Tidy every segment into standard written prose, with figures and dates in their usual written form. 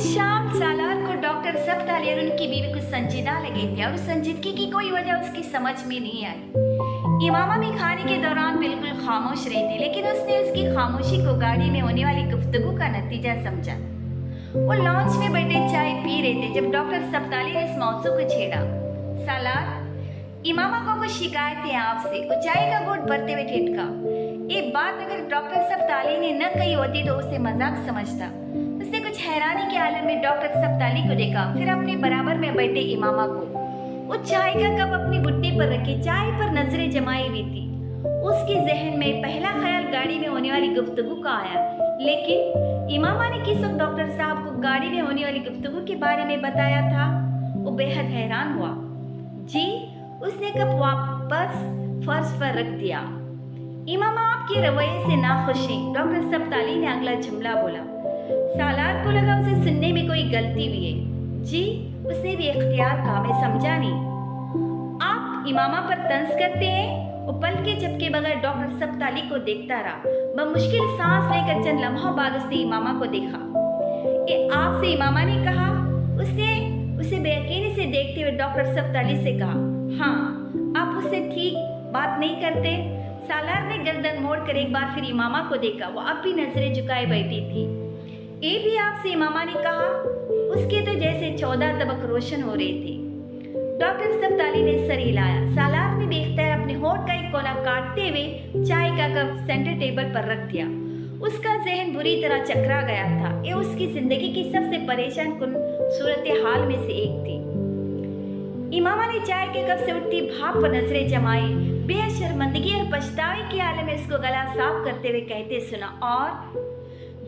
उस शाम सालार को डॉक्टर सब्ताली और उनकी बीवी कुछ संजीदा लगे थे और उस संजीदगी की कोई वजह उसकी समझ में नहीं आई। इमामा भी खाने के दौरान बिल्कुल खामोश रही थी, लेकिन उसने उसकी खामोशी को गाड़ी में होने वाली गुफ्तगू का नतीजा समझा। वो लॉन्च में बैठे चाय पी रहे थे जब डॉक्टर सब्ताली ने इस मौजू को छेड़ा। सालार, इमामा को कुछ शिकायत है आपसे। वो चाय का घूंट भरते हुए ठिठका। ये बात अगर डॉक्टर सब्ताली ने न कही होती तो उसे मजाक समझता। उसने कुछ हैरानी के आलम में डॉक्टर सब्ताली को देखा, फिर अपने बराबर में बैठे इमामा को। वो चाय का कप अपनी बुट्टी पर रखे चाय पर नजरें जमाई हुई थी। उसके जहन में पहला ख्याल गाड़ी में होने वाली गुफ्तगू का आया, लेकिन इमामा ने किस वक्त डॉक्टर साहब को गाड़ी में होने वाली गुफ्तगू के बारे में बताया था। वो बेहद हैरान हुआ। जी, उसने कप वापस फर्श पर रख दिया। इमामा आपके रवैये से नाखुश हैं, डॉक्टर सब्ताली ने अगला जुमला बोला। सालार को लगा उसे सुनने में कोई गलती हुई है। जी, उसने भी इख्तियार कहा, मैं समझा नहीं। आप इमामा पर तंज करते हैं? वो पल के झपके बगैर डॉक्टर सब्ताली को देखता रहा। बमुश्किल सांस लेकर चंद लम्हों बाद उसने इमामा को देखा। ये आपसे इमामा ने कहा? उसने उसे बेयकीनी से देखते हुए डॉक्टर सब्ताली से कहा। हाँ, आप उससे ठीक बात नहीं करते। सालार ने गर्दन मोड़कर एक बार फिर इमामा को देखा। वो अब भी नजरें झुकाए बैठी थी। ये भी आपसे इमामा ने कहा? उसके तो जैसे 14 तबक रोशन हो रहे थे। डॉक्टर सब्ताली ने सर हिलाया। सालार ने बेख्तियार अपने होठ का एक कोना काटते हुए चाय का कप सेंटर टेबल पर रख दिया। उसका जहन बुरी तरह चकरा गया था। ये उसकी जिंदगी की सबसे परेशान कुन सूरत हाल में से एक थी। इमामा ने चाय के कप से उठती भाप पर नजरें जमाई। बेहद शर्मिंदगी और पछतावे के आलम में उसको गला साफ करते हुए कहते सुना। और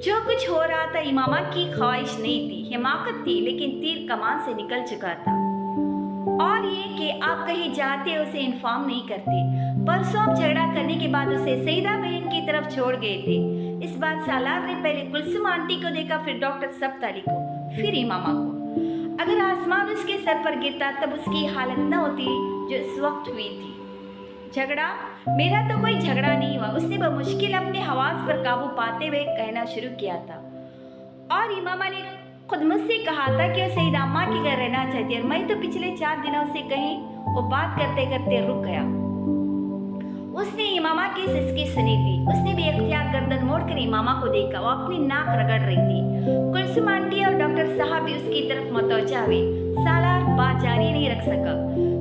जो कुछ हो रहा था इमामा की ख्वाहिश नहीं थी, हिमाकत थी, लेकिन तीर कमान से निकल चुका था। और ये कि आप कहीं जाते उसे इन्फॉर्म नहीं करते। परसों आप झगड़ा करने के बाद उसे सईदा बहन की तरफ छोड़ गए थे। इस बार सालार ने पहले कुलसुम आंटी को देखा, फिर डॉक्टर सब्ताली को, फिर इमामा को। अगर आसमान उसके सर पर गिरता तब उसकी हालत न होती जो इस वक्त हुई थी। झगड़ा? मेरा तो कोई झगड़ा नहीं हुआ, उसने बमुश्किल अपने हवास पर काबू पाते हुए कहना शुरू किया था। और इमामा ने खुद मुझसे कहा था कि वो सईदा अम्मा के घर रहना चाहती है, और मैं तो पिछले 4 दिनों से कहीं वो बात करते करते रुक गया। उसने इमामा की सिसकी सुनी थी। उसने भी इख्तियार गर्दन मोड़कर इमामा को देखा। वो अपनी नाक रगड़ रही थी। कुलसुम आंटी और डॉक्टर साहब भी उसकी तरफ मतवज्जा हुए। सालार बात जारी नहीं रख सका।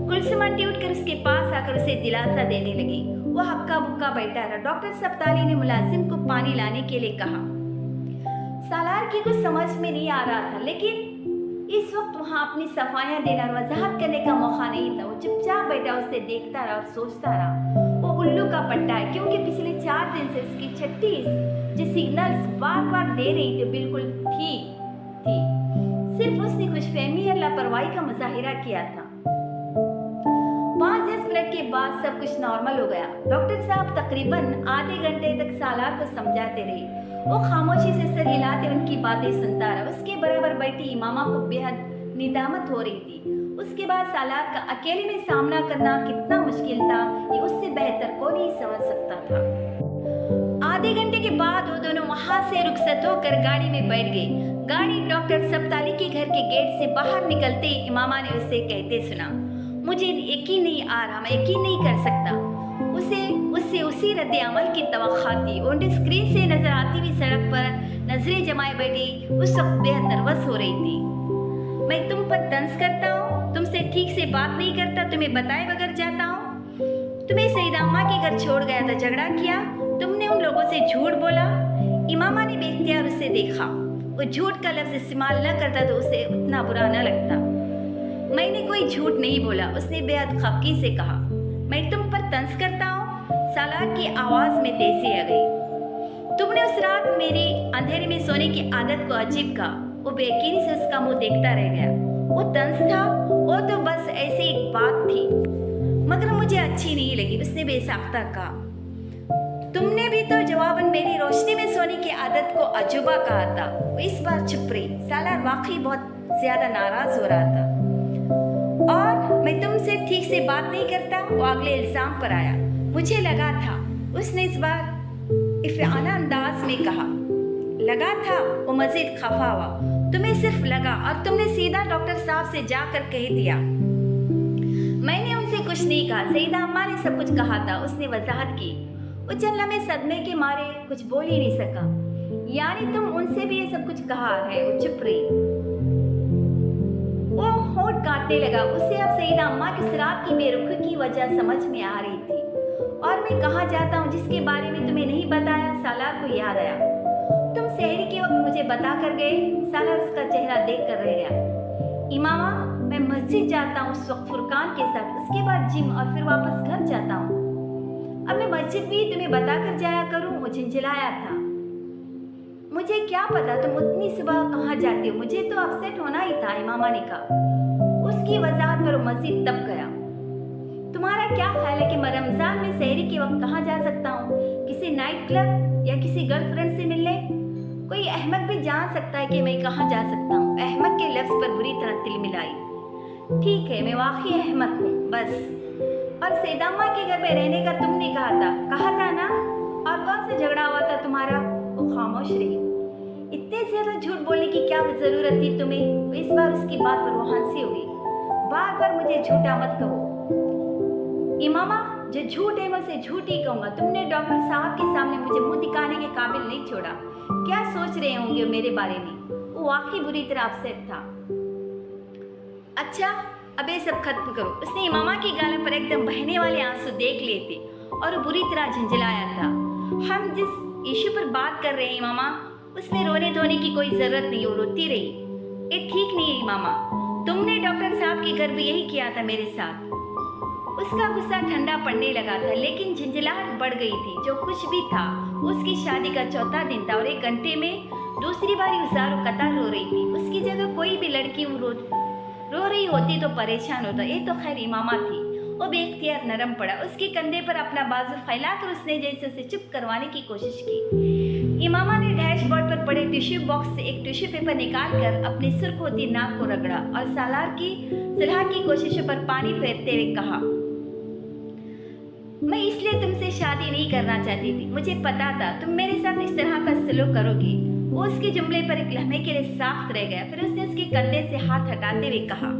कुलसुम आंटी उठकर उसके पास आकर उसे दिलासा देने लगी। वो हक्का बुक्का बैठा रहा। डॉक्टर सब्ताली ने मुलाजिम को पानी लाने के लिए कहा। सालार की कुछ समझ में नहीं आ रहा था, लेकिन इस वक्त वहाँ अपनी सफाइयाँ देना और वजाहत करने का मौका नहीं था। वो चुपचाप बैठा उसे देखता रहा और सोचता रहा। वो उल्लू का पट्टा है, क्योंकि पिछले 4 दिन से उसकी छठी जो सिग्नल्स बार बार दे रही थी बिल्कुल ठीक थी। सिर्फ उसने खुशफहमी या लापरवाही का मुजाहिरा किया था। 5-10 मिनट के बाद सब कुछ नॉर्मल हो गया। डॉक्टर साहब तकरीबन आधे घंटे तक सालार को समझाते रहे। वो खामोशी से सर हिलाते उनकी बातें सुनता रहा। उसके बराबर बैठी इमामा को बेहद निदामत हो रही थी। उसके बाद सालार का अकेले में सामना करना कितना मुश्किल था, ये उससे बेहतर कोई नहीं समझ सकता था। आधे घंटे के बाद वो दोनों वहां से रुखसत होकर गाड़ी में बैठ गए। गाड़ी डॉक्टर सब्ताली के घर के गेट से बाहर निकलते ही इमामा ने उसे कहते सुना। मुझे यकीन नहीं आ रहा, मैं यकीन नहीं कर सकता। उससे उसी रद्द अमल की तवक्का थी। वो स्क्रीन से नजर आती हुई सड़क पर नजरें जमाए बैठी उस वक्त बेहद नर्वस हो रही थी। मैं तुम पर तंज करता हूँ, तुमसे ठीक से बात नहीं करता, तुम्हें बताए बगैर जाता हूँ। तुम्हें सईदा अम्मा के घर छोड़ गया था, झगड़ा किया, तुमने उन लोगों से झूठ बोला। इमामा ने बेख्तियार उसे देखा। वो झूठ का लफ्ज इस्तेमाल न करता तो उसे उतना बुरा न लगता। मैंने कोई झूठ नहीं बोला, उसने बेहद खफगी से कहा। मैं तुम पर तंज करता हूँ? सालार की आवाज में तेजी आ गई। तुमने उस रात मेरी अंधेरे में सोने की आदत को अजीब कहा। वो बेयकीनी से उसका मुंह देखता रह गया। वो तंज था? वो तो बस ऐसी एक बात थी, मगर मुझे अच्छी नहीं लगी, उसने बेसाख्ता कहा। तुमने भी तो जवाबन मेरी रोशनी में सोने की आदत को अजूबा कहा था। वो इस बार चुप रही। सालार वाकई बहुत ज्यादा नाराज हो रहा था। और मैं तुमसे ठीक से बात नहीं करता, वो अगले इल्जाम पर आया। मुझे लगा था, उसने इस बार इफ़ाना अंदाज में कहा। लगा था? वो मजीद खफा हुआ। तुम्हें सिर्फ लगा और तुमने सीधा डॉक्टर साहब से जाकर कह दिया। मैंने उनसे कुछ नहीं कहा, सईदा अम्मा ने सब कुछ कहा था, उसने वजाहत की। उजल्ला में सदमे के मारे कुछ बोल ही नहीं सका। यानी तुम उनसे भी ये सब कुछ कहा है? वो चुप रही। वो होठ काटने लगा। उसे अब सईदा अम्मा की इस रात की बेरुखी की वजह समझ में आ रही थी। और मैं कहाँ जाता हूँ जिसके बारे में तुम्हें नहीं बताया? सालार को याद आया। तुम सहरी के वक्त मुझे बता कर गए। सालार उसका चेहरा देख कर रह गया। इमामा, मैं मस्जिद जाता हूँ उस वक्त फुरकान के साथ, उसके बाद जिम और फिर वापस घर जाता हूँ। अब मैं मस्जिद भी तुम्हें बता कर जाया करूँ? वो झिंझिलाया था। मुझे क्या पता तुम उतनी सुबह कहाँ जाती हो, मुझे तो अपसेट होना ही था, इमामा ने कहा। उसकी वजाहत पर मस्जिद दब गया। तुम्हारा क्या ख्याल है कि मैं रमजान में सहरी के वक्त कहाँ जा सकता हूँ? किसी नाइट क्लब या किसी गर्लफ्रेंड से मिलने? कोई अहमक भी जान सकता है कि मैं कहाँ जा सकता हूँ। अहमक के लफ्ज पर बुरी तरह तिल मिलाई। ठीक है, मैं वाकई अहमक हूँ, बस। और सैदाम्मा के घर में रहने का तुमने कहा था ना? और कौन सा झगड़ा हुआ था तुम्हारा? वो खामोश रही। इतने ज्यादा झूठ बोलने की क्या जरूरत थी तुम्हें? इस बार उसकी बात पर वो हंसी हुई। बार बार मुझे झूठा मत कहो इमामा, जो झूठ है मैं उसे झूठ ही कहूँगा। तुमने डॉक्टर साहब के सामने मुझे मुंह दिखाने के काबिल नहीं छोड़ा। क्या सोच रहे होंगे मेरे बारे में? वो वाकई बुरी तरह अपसेट था। अच्छा, अब ये सब खत्म करो। उसने इमामा की गालों पर एकदम बहने वाले आंसू देख लिए थे और वो बुरी तरह झंझलाया था। हम जिस इशू पर बात कर रहे हैं इमामा, उसमें रोने धोने की कोई जरूरत नहीं। वो रोती रही। ये ठीक नहीं है इमामा, तुमने डॉक्टर साहब के घर भी यही किया था मेरे साथ। उसका गुस्सा ठंडा पड़ने लगा था, लेकिन झंझलाहट बढ़ गई थी। जो कुछ भी था, उसकी शादी का चौथा दिन था और 1 घंटे में दूसरी बार उजारो कतार रो रही थी। उसकी जगह कोई भी लड़की रो रही होती तो परेशान होता। ये तो खैर इमामा थी। वो बेख्तियार नरम पड़ा। उसके कंधे पर अपना बाजू फैलाकर उसने जैसे उसे चुप करवाने की कोशिश की। इमामा ने डैशबोर्ड पर पड़े टिश्यू बॉक्स से एक टिश्यू पेपर निकालकर अपनी सुर्ख होती नाक को रगड़ा और सालार की सलाह की कोशिशों पर पानी फेरते हुए कहा, मैं इसलिए तुमसे शादी नहीं करना चाहती थी। मुझे पता था तुम मेरे साथ इस तरह का सलूक करोगी। वो उसके जुमले पर एक लम्हे के लिए साख्त रह गया। फिर उसने उसके कंधे से हाथ हटाते हुए कहा,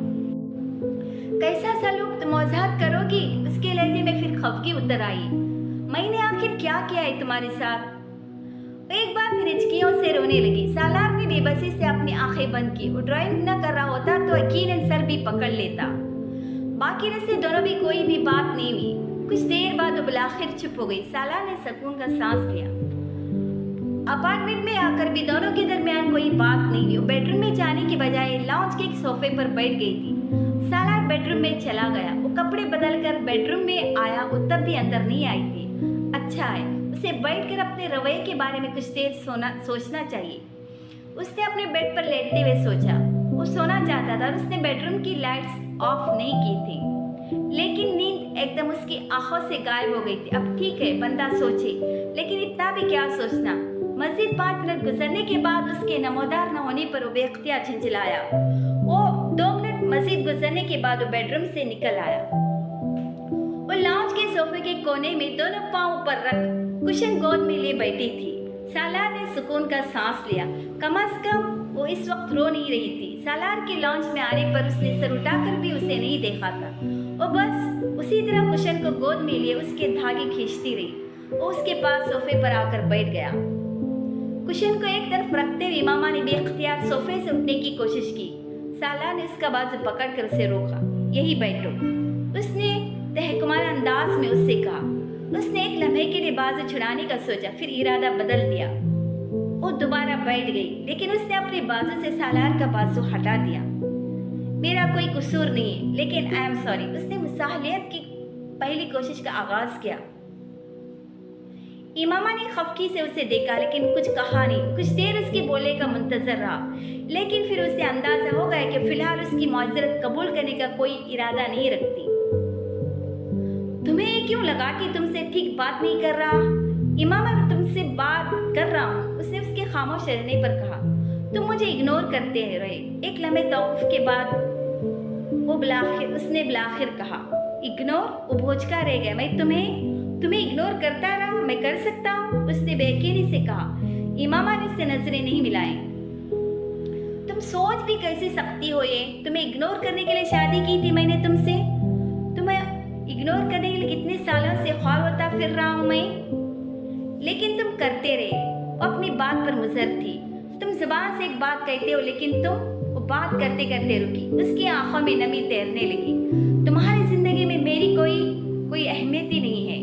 कैसा सलूक? तुम वजाहत करोगी? उसके लहजे में फिर खफगी उतर आई। मैंने आखिर क्या किया है तुम्हारे साथ? एक बार फिर हिचकियों से रोने लगी। सालार ने बेबसी से अपनी आंखें बंद की। वो ड्राइंग न कर रहा होता तो यकीनन सर भी पकड़ लेता। बाकी रस्ते दोनों भी कोई भी बात नहीं हुई। कुछ देर बाद वो बिलाखिर चुप हो गई। सालार ने सुकून का सांस लिया। अपार्टमेंट में आकर भी दोनों के दरमियान कोई बात नहीं हुई। वो बेडरूम में जाने के बजाय लाउंज के एक सोफे पर बैठ गई थी। सालार बेडरूम में चला गया। वो कपड़े बदलकर बेडरूम में आया। वो तब भी अंदर नहीं आई थी। अच्छा है, उसे बैठकर अपने रवैये के बारे में कुछ देर सोचना चाहिए। उसने अपने बेड पर लेटते हुए सोचा। वो सोना चाहता था और उसने बेडरूम की लाइट्स ऑफ नहीं की थी, लेकिन नींद एकदम उसकी आंखों से गायब हो गई थी। अब ठीक है, बंदा सोचे, लेकिन इतना भी क्या सोचना। मजीद 5 मिनट गुजरने के बाद उसके नमोदार न होने पर वो बेख्तियार झंझलाया। वो 2 मिनट मजीद गुजरने के बाद वो बेडरूम से निकल आया। वो लाउंज के सोफे के कोने में दोनों पांव ऊपर रख कुशन गोद में लिए बैठी थी। सालार ने सुकून का सांस लिया। कम से कम वो इस वक्त रो नहीं रही थी। सालार के लॉन्च में आने पर उसने सर उठाकर भी उसे नहीं देखा था। वो बस उसी तरह कुशन को गोद में लिए उसके धागे खींचती रही। वो उसके पास सोफे पर आकर बैठ गया। कुशन को एक तरफ रखते हुए इमामा ने बेख्तियार सोफे से उठने की कोशिश की। सालार ने उसका बाजू पकड़कर उसे रोका। यही बैठो, उसने तहकुमार अंदाज में उससे कहा। उसने एक लम्हे के लिए बाजू छुड़ाने का सोचा, फिर इरादा बदल दिया। वो दोबारा बैठ गई, लेकिन उसने अपने बाजू से सालार का बाजू हटा दिया। मेरा कोई कसूर नहीं है, लेकिन आई एम सॉरी। उसने मुसाहलियत की पहली कोशिश का आगाज किया। इमामा ने खफकी से उसे देखा, लेकिन कुछ कहा नहीं। कुछ देर उसके बोलने का मुंतजर रहा, लेकिन फिर उसे अंदाजा हो गया कि फिलहाल उसकी माजरत कबूल करने का कोई इरादा नहीं रखती। तुम्हें क्यों लगा कि तुमसे ठीक बात नहीं कर रहा? इमामा, मैं तुमसे बात कर रहा हूँ, उसने उसके खामोश रहने पर कहा। तुम मुझे इग्नोर करते रहे। एक लम्हे तौक़ुफ़ के बाद उसने बिलाखिर कहा, इग्नोर? वो भोचका रह गया। मैं तुम्हें इग्नोर करता रहा? मैं कर सकता हूँ? उसने बेयकीनी से कहा। इमामा ने उससे नजरें नहीं मिलाई। तुम सोच भी कैसे सकती हो ये? तुम्हें इग्नोर करने के लिए शादी की थी मैंने तुमसे। तुम्हें इग्नोर करने के लिए कितने सालों से ख्वाब होता फिर रहा हूं मैं, लेकिन तुम करते रहे। वो अपनी बात पर मुसर थी। तुम जुबान से एक बात कहते हो लेकिन तुम वो बात करते करते रुकी। उसकी आंखों में नमी तैरने लगी। तुम्हारी जिंदगी में मेरी कोई अहमियत ही नहीं है।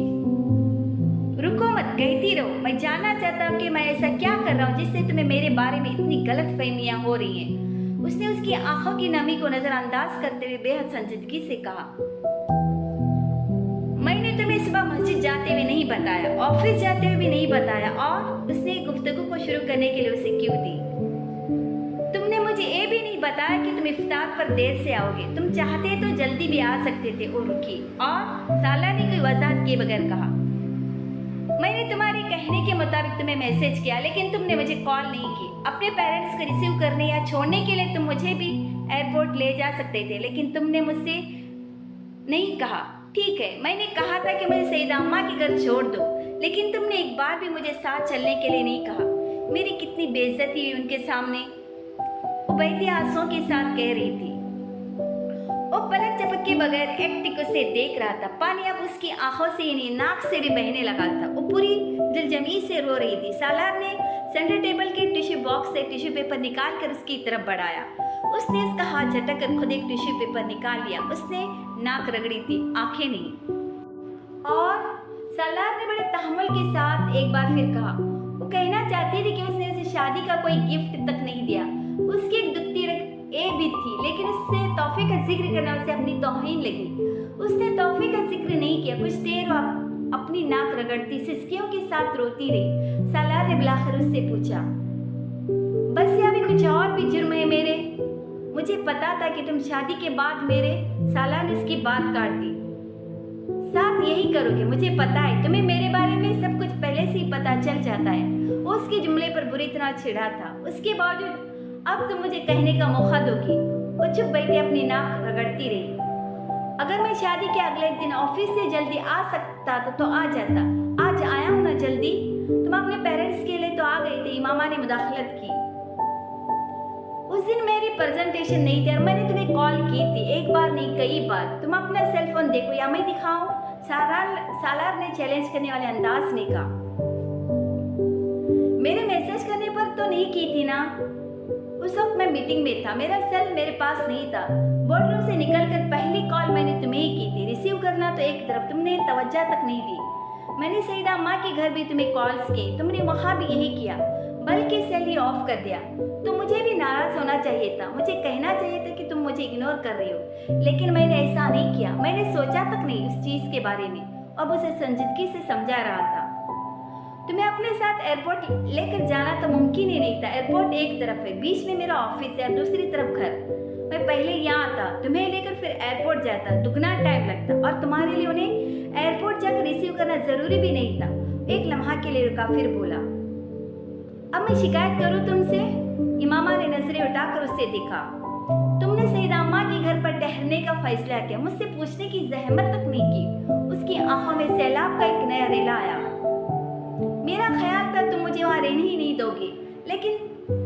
रुको मत, कहती रहो। मैं जानना चाहता हूँ कि मैं ऐसा क्या कर रहा हूँ जिससे तुम्हें मेरे बारे में इतनी गलत फहमियां हो रही हैं। उसने उसकी आंखों की नमी को नजरअंदाज करते हुए बेहद संजीदगी से कहा, मैंने तुम्हें सुबह मस्जिद जाते हुए नहीं बताया, ऑफिस जाते हुए भी नहीं बताया, और उसने गुफ्तगू को शुरू करने के लिए उसे क्यों दी। तुमने मुझे ये भी नहीं बताया कि तुम इफ्तार पर देर से आओगे। तुम चाहते तो जल्दी भी आ सकते थे। और रुकी। और साला ने कोई वजह किए बगैर कहा, मैंने तुम्हारे कहने के मुताबिक तुम्हें मैसेज किया लेकिन तुमने मुझे कॉल नहीं की। अपने पेरेंट्स को रिसीव करने या छोड़ने के लिए तुम मुझे भी एयरपोर्ट ले जा सकते थे, लेकिन तुमने मुझसे नहीं कहा। ठीक है, मैंने कहा था कि मुझे सईदा अम्मा के घर छोड़ दो, लेकिन तुमने एक बार भी मुझे साथ चलने के लिए नहीं कहा। मेरी कितनी बेइज्जती हुई उनके सामने, उबैदी आंसुओं के साथ कह रही थी। वो पलक झपक के बगैर एक टिक से देख रहा था। पानी अब उसकी आंखों से नहीं, नाक से भी बहने लगा था। वो पूरी दिलजमी से रो रही थी। सालार ने सेंटर टेबल के टिश्यू बॉक्स से टिश्यू पेपर निकाल कर उसकी तरफ बढ़ाया। उसने उसका हाथ झटक कर खुद एक टिश्यू पेपर निकाल लिया। उसने नाक रगड़ी थी, आंखें नहीं। और सालार ने बड़े तहम्मुल के साथ एक बार फिर कहा। वो कहना चाहती थी कि उसने उसे शादी का कोई गिफ्ट तक नहीं दिया। उसकी एक दुखती ये भी थी, लेकिन उससे तोहफे का जिक्र करना उसे अपनी तौहीन लगी। उसने तोहफे का जिक्र नहीं किया। कुछ देर वो अपनी नाक रगड़ती सिसकियों के साथ रोती रही। सालार ने बुलाकर उससे पूछा, बस या भी कुछ और भी जुर्म है मेरे? मुझे पता था कि तुम शादी के बाद मेरे। सालार ने उसकी बात काट दी। साथ यही करोगे, मुझे पता है। तुम्हें मेरे बारे में सब कुछ पहले से ही पता चल जाता है। वो उसके जुमले पर बुरी तरह छिड़ा था। उसके बावजूद अब तुम मुझे कहने का मौका दोगी। वो चुप बैठे अपनी नाक रगड़ती रही। अगर मैं शादी के अगले दिन ऑफिस से जल्दी आ सकता तो आ जाता। आज आया हूं ना जल्दी। तुम अपने पेरेंट्स के लिए तो आ गए थे। इमामा ने मुदाखलत की। उस दिन मेरी प्रेजेंटेशन नहीं थी और मैंने तुम्हें कॉल की थी, एक बार नहीं कई बार। तुम अपना सेल फोन देखो या मैं दिखाऊं? सालार ने चैलेंज करने वाले अंदाज में कहा। मेरे मैसेज करने पर तो नहीं की थी ना? उस वक्त मैं मीटिंग में था, मेरा सेल मेरे पास नहीं था। बोर्डरूम से निकलकर पहली कॉल मैंने तुम्हें ही की थी। रिसीव करना तो एक तरफ, तुमने तवज्जो तक नहीं दी। मैंने सईदा अम्मा के घर भी तुम्हें कॉल्स किए, तुमने वहाँ भी यही किया, बल्कि सेल ही ऑफ कर दिया। तो मुझे भी नाराज होना चाहिए था। मुझे कहना चाहिए था कि तुम मुझे इग्नोर कर रही हो, लेकिन मैंने ऐसा नहीं किया। मैंने सोचा तक नहीं उस चीज़ के बारे में। अब उसे संजीदगी से समझा रहा था। तुम्हें अपने साथ एयरपोर्ट लेकर जाना तो मुमकिन ही नहीं था। एयरपोर्ट एक तरफ है, बीच में मेरा ऑफिस है और दूसरी तरफ घर। मैं पहले यहाँ आता, तुम्हें लेकर फिर एयरपोर्ट जाता, दुगना टाइम लगता, और तुम्हारे लिए उन्हें एयरपोर्ट जाकर रिसीव करना जरूरी भी नहीं था। एक लम्हा के लिए रुका, फिर बोला, अब मैं शिकायत करूँ तुमसे? इमामा ने नजरें उठाकर उससे देखा। तुमने सईदा अम्मा के घर पर ठहरने का फैसला किया, मुझसे पूछने की जहमत तक नहीं की। उसकी आंखों में सैलाब का एक नया रेला आया। मेरा ख्याल था तुम मुझे वहाँ रहने ही नहीं दोगे, लेकिन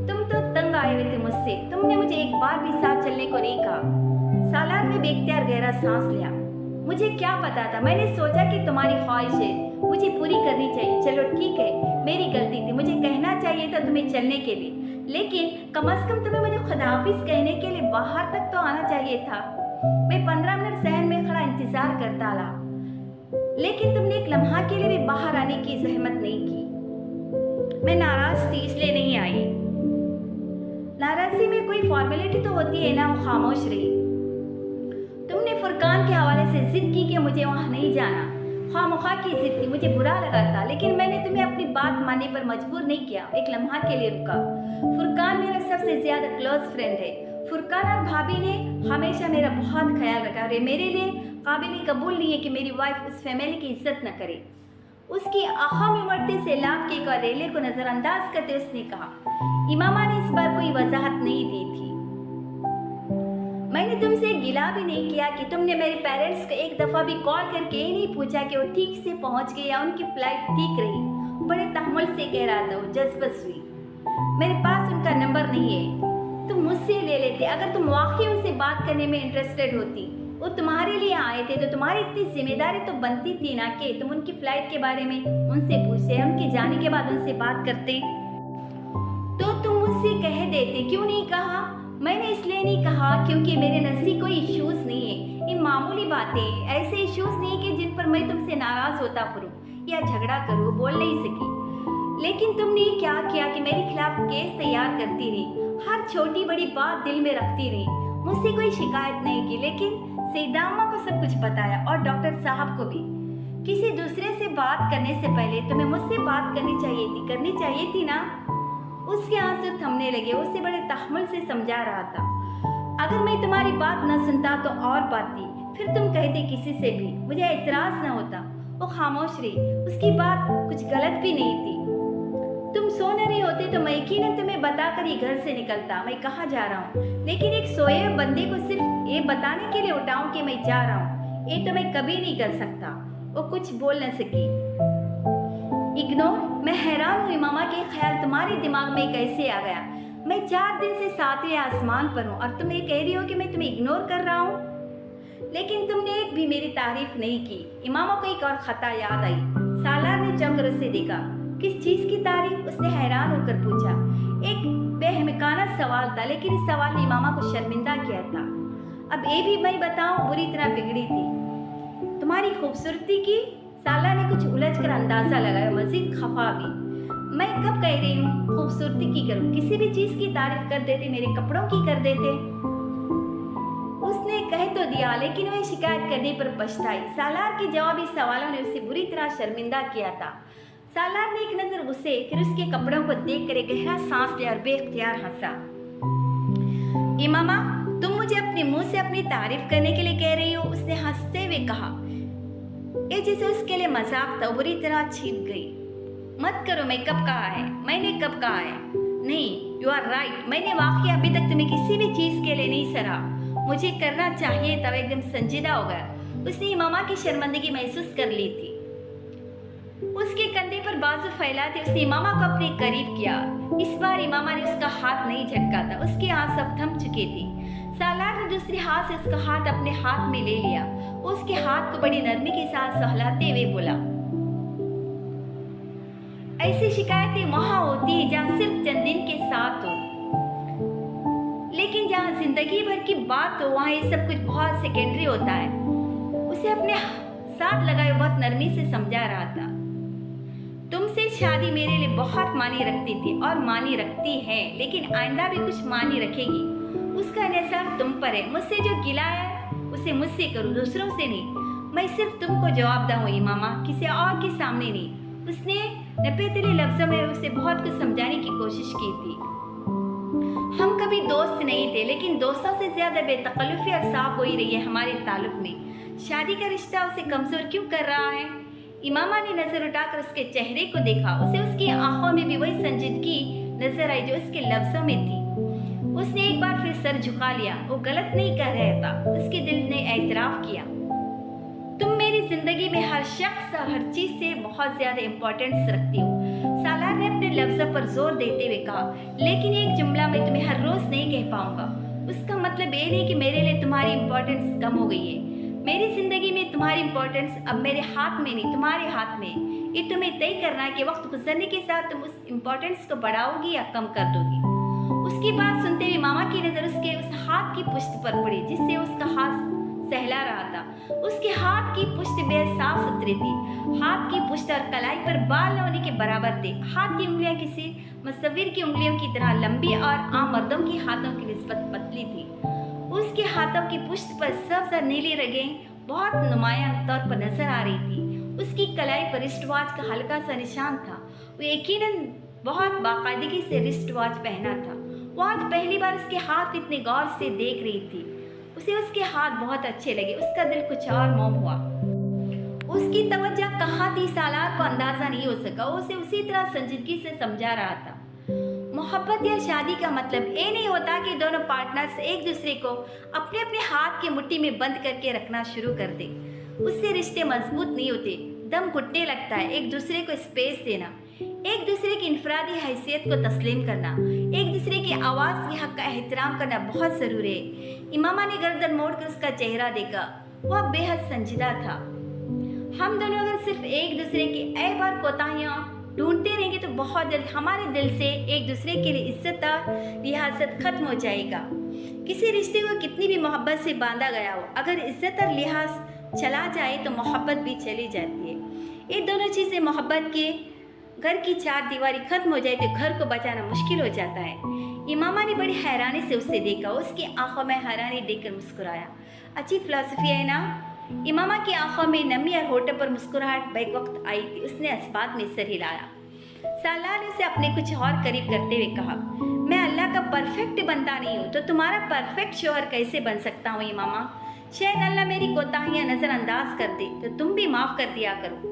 तुम तो तंग आए हुए थे मुझसे। तुमने मुझे एक बार भी साथ चलने को नहीं कहा। सालार ने बेख्तियार गहरा सांस लिया। मुझे क्या पता था? मैंने सोचा कि तुम्हारी ख्वाहिश है, मुझे पूरी करनी चाहिए। चलो ठीक है, मेरी गलती थी। मुझे कहना चाहिए था तुम्हें चलने के लिए, लेकिन कम से कम तुम्हें मुझे खुदाहाफिज कहने के लिए बाहर तक तो आना चाहिए था। मैं 15 मिनट सहन में खड़ा इंतजार करता रहा, लेकिन तुमने एक लम्हा के लिए भी बाहर आने की जहमत नहीं की। मैं नाराज थी, इसलिए नहीं आई। नाराजगी में कोई फॉर्मेलिटी तो होती है ना? वो खामोश रही। तुमने फुरकान के हवाले से जिद की कि मुझे वहाँ नहीं जाना। खामोखा की जिद थी, मुझे बुरा लगा था, लेकिन मैंने तुम्हें अपनी बात मानने पर मजबूर नहीं किया। एक लम्हा के लिए रुका। फुरकान मेरा सबसे ज्यादा क्लोज फ्रेंड है। फुरकान और भाभी ने हमेशा मेरा बहुत ख्याल रखा और मेरे लिए काबिल कबूल नहीं है कि मेरी वाइफ उस फैमिली की इज्जत न करे। उसकी आंखों में उमड़ते सैलाब के रेले को नजरअंदाज करते उसने कहा, इमामा ने इस बार कोई वजाहत नहीं दी थी। मैंने तुमसे गिला भी नहीं किया कि तुमने मेरे पेरेंट्स को एक दफ़ा भी कॉल करके ये नहीं पूछा कि वो ठीक से पहुंच गए या उनकी फ्लाइट ठीक रही। बड़े तहम्मुल से कह रहा था, वो जज्बस हुई। मेरे पास उनका नंबर नहीं है, तुम मुझसे ले लेते। अगर तुम वाकई उनसे बात करने में इंटरेस्टेड होती, वो तुम्हारे लिए आए थे, तो तुम्हारी इतनी जिम्मेदारी तो बनती थी ना कि तुम उनकी फ्लाइट के बारे में उनसे पूछते, उनके जाने के बाद उनसे बात करते। तो तुम मुझसे कह देते, क्यों नहीं कहा? मैंने इसलिए नहीं कहा क्योंकि मेरे नज़दीक कोई इश्यूज नहीं है। ये मामूली बातें, ऐसे इश्यूज नहीं कि जिन पर मैं तुमसे नाराज होता फिरूं या झगड़ा करूं, बोल नहीं सकी। लेकिन तुमने क्या किया कि मेरे खिलाफ केस तैयार करती रही, हर छोटी बड़ी बात दिल में रखती रही, मुझसे कोई शिकायत नहीं की। लेकिन सईदा को सब कुछ बताया और डॉक्टर साहब को भी। किसी दूसरे से बात करने से पहले तुम्हें मुझसे बात करनी चाहिए थी ना। उसके आंसू थमने लगे। उसे बड़े तहम्मुल से समझा रहा था, अगर मैं तुम्हारी बात न सुनता तो और बात थी, फिर तुम कहते किसी से भी, मुझे एतराज न होता। वो खामोश रही, उसकी बात कुछ गलत भी नहीं थी। तुम सो न रहे होते तो मैं यकीनन तुम्हें बताकर ही घर से निकलता, मैं कहाँ जा रहा हूँ। लेकिन एक सोए हुए बंदे को सिर्फ ये बताने के लिए उठाऊं कि मैं जा रहा हूँ, ये तो मैं कभी नहीं कर सकता। वो कुछ बोल न सकी। इग्नोर? मैं हैरान हुई मामा के ख्याल तुम्हारे दिमाग में कैसे आ गया। मैं 4 दिन से 7वें आसमान पर हूँ और तुम ये कह रही हो कि मैं तुम्हें इग्नोर कर रहा हूँ। लेकिन तुमने एक भी मेरी तारीफ नहीं की। इमामा को एक और खता याद आई। सालार ने चौंकर उसे देखा। किस चीज़ की तारीफ? उसने हैरान होकर पूछा। एक बेहमकाना सवाल था, लेकिन इस सवाल ने इमामा को शर्मिंदा किया था। अब ये भी मैं बताऊँ, बुरी तरह बिगड़ी थी। तुम्हारी खूबसूरती की? साला ने कुछ उलझकर अंदाजा लगाया, मजीद खफा भी। मैं कब कह रही हूँ खूबसूरती की करूँ? किसी भी चीज़ की तारीफ कर देते, मेरे कपड़ों की कर देते। उसने कह तो दिया, लेकिन वह शिकायत करने पर पछताई। सालार के जवाबी सवालों ने उसे बुरी तरह शर्मिंदा किया था। सालार ने एक नज़र उसे, फिर उसके कपड़ों को देखकर एक गहरा सांस लिया और बेख्तियार हंसा। इमामा, तुम मुझे अपने मुंह से अपनी तारीफ करने के लिए कह रही हो? उसने हंसते हुए कहा। ये जैसे उसके लिए मजाक था, बुरी तरह छिप गई। मत करो, मैं कब कहा है? मैंने कब कहा है? नहीं, यू आर राइट। मैंने वाकई अभी तक तुम्हें किसी भी चीज़ के लिए नहीं सराहा। मुझे करना चाहिए था। एकदम संजीदा हो गया। उसने मामा की शर्मिंदगी महसूस कर ली थी। उसके कंधे पर बाजू फैलाते उसने इमामा को अपने करीब किया। इस बार इमामा ने उसका हाथ नहीं झटका था। उसके हाथ सब थम चुके थे। सालार ने दूसरे हाथ से उसका हाथ अपने हाथ में ले लिया। उसके हाथ को बड़ी नरमी के साथ सहलाते हुए बोला, ऐसी शिकायतें वहां होती है जहाँ सिर्फ चंद दिन के साथ हो, लेकिन जहाँ जिंदगी भर की बात हो वहाँ ये सब कुछ बहुत सेकेंडरी होता है। उसे अपने साथ लगाए बहुत नरमी से समझा रहा था। तुमसे शादी मेरे लिए बहुत मानी रखती थी और मानी रखती है, लेकिन आइंदा भी कुछ मानी रखेगी। उसका निसार तुम पर है। मुझसे जो गिला है उसे मुझसे करो, दूसरों से नहीं। मैं सिर्फ तुमको जवाबदार हूँ मामा, किसी और के सामने नहीं। उसने नपेतले लफ्जों में उसे बहुत कुछ समझाने की कोशिश की थी। हम कभी दोस्त नहीं थे, लेकिन दोस्तों से ज्यादा बेतकल्लुफी और साफ हो ही रही है हमारे ताल्लुक में। शादी का रिश्ता उसे कमजोर क्यों कर रहा है? इमामा ने नजर उठाकर उसके चेहरे को देखा। उसे उसकी आंखों में भी वही संजीदगी नजर आई जो उसके लफ्जों में थी। उसने एक बार फिर सर झुका लिया। वो गलत नहीं कह रहा था, उसके दिल ने एतराफ किया। तुम मेरी जिंदगी में हर शख्स और हर चीज से बहुत ज्यादा इंपॉर्टेंस रखती हो, सालार ने अपने लफ्जों पर जोर देते हुए कहा। लेकिन एक जुमला मैं तुम्हें हर रोज नहीं कह पाऊंगा। उसका मतलब ये नहीं कि मेरे लिए तुम्हारी इंपॉर्टेंस कम हो गई है। मेरी जिंदगी में तुम्हारी इंपॉर्टेंस अब मेरे हाथ में नहीं, तुम्हारे हाथ में। ये तुम्हें तय करना है कि वक्त गुजरने के साथ तुम उस इंपॉर्टेंस को बढ़ाओगी या कम कर दोगी। उसकी बात सुनते हुए मामा की नजर उसके उस हाथ की पुष्ट पर पड़ी जिससे उसका हाथ सहला रहा था। उसके हाथ की पुष्ट बेहद साफ सुथरी थी। हाथ की पुष्ट और कलाई पर बाल न होने के बराबर थे। हाथ की उंगलियां किसी मुसव्विर की उंगलियों की तरह लंबी और आम मर्दों की हाथों की निस्बत पतली थी। उसके हाथों की पुष्ट पर सब्ज और नीली रगें बहुत नुमायां तौर पर नजर आ रही थी। उसकी कलाई पर रिस्ट वॉच का हल्का सा निशान था। वो यकीनन बहुत बाकायदगी से रिस्ट वॉच पहना था। वो आज पहली बार उसके हाथ इतने गौर से देख रही थी। उसे उसके हाथ बहुत अच्छे लगे। उसका दिल कुछ और मोम हुआ। उसकी तवज्जो कहाँ थी सालार को अंदाजा नहीं हो सका। वो उसे उसी तरह संजीदगी से समझा रहा था। मोहब्बत या शादी का मतलब ये नहीं होता कि दोनों पार्टनर्स एक दूसरे को अपने अपने हाथ की मुट्ठी में बंद करके रखना शुरू कर दे। उससे रिश्ते मजबूत नहीं होते, दम घुटने लगता है। एक दूसरे को स्पेस देना, एक दूसरे की इनफरादी हैसियत को तस्लीम करना, एक दूसरे की आवाज़ के हक का एहतराम करना बहुत ज़रूरी है। इमामा ने गर्दन मोड़कर उसका चेहरा देखा। वह बेहद संजीदा था। हम दोनों अगर सिर्फ एक दूसरे की ऐब कोताहियाँ ढूंढते रहेंगे तो बहुत जल्द हमारे दिल से एक दूसरे के लिए इज्जत और लिहाजत खत्म हो जाएगा। किसी रिश्ते को कितनी भी मोहब्बत से बांधा गया हो, अगर इज्जत और लिहाज चला जाए तो मोहब्बत भी चली जाती है। ये दोनों चीज़ें मोहब्बत के घर की चार दीवारी खत्म हो जाए तो घर को बचाना मुश्किल हो जाता है। इमामा ने बड़ी हैरानी से उसे देखा। उसकी आंखों में हैरानी देखकर मुस्कुराया। अच्छी फिलॉसफी है ना। इमामा की आंखों में नमी और होठों पर मुस्कुराहट बैक वक्त आई थी। उसने इस बात में सर हिलाया। सालार ने उसे अपने कुछ और करीब करते हुए कहा, मैं अल्लाह का परफेक्ट बनता नहीं हूँ तो तुम्हारा परफेक्ट शोहर कैसे बन सकता हूँ इमामा। शायद अल्लाह मेरी कोताहियाँ नज़रअंदाज कर दे तो तुम भी माफ़ कर दिया करो।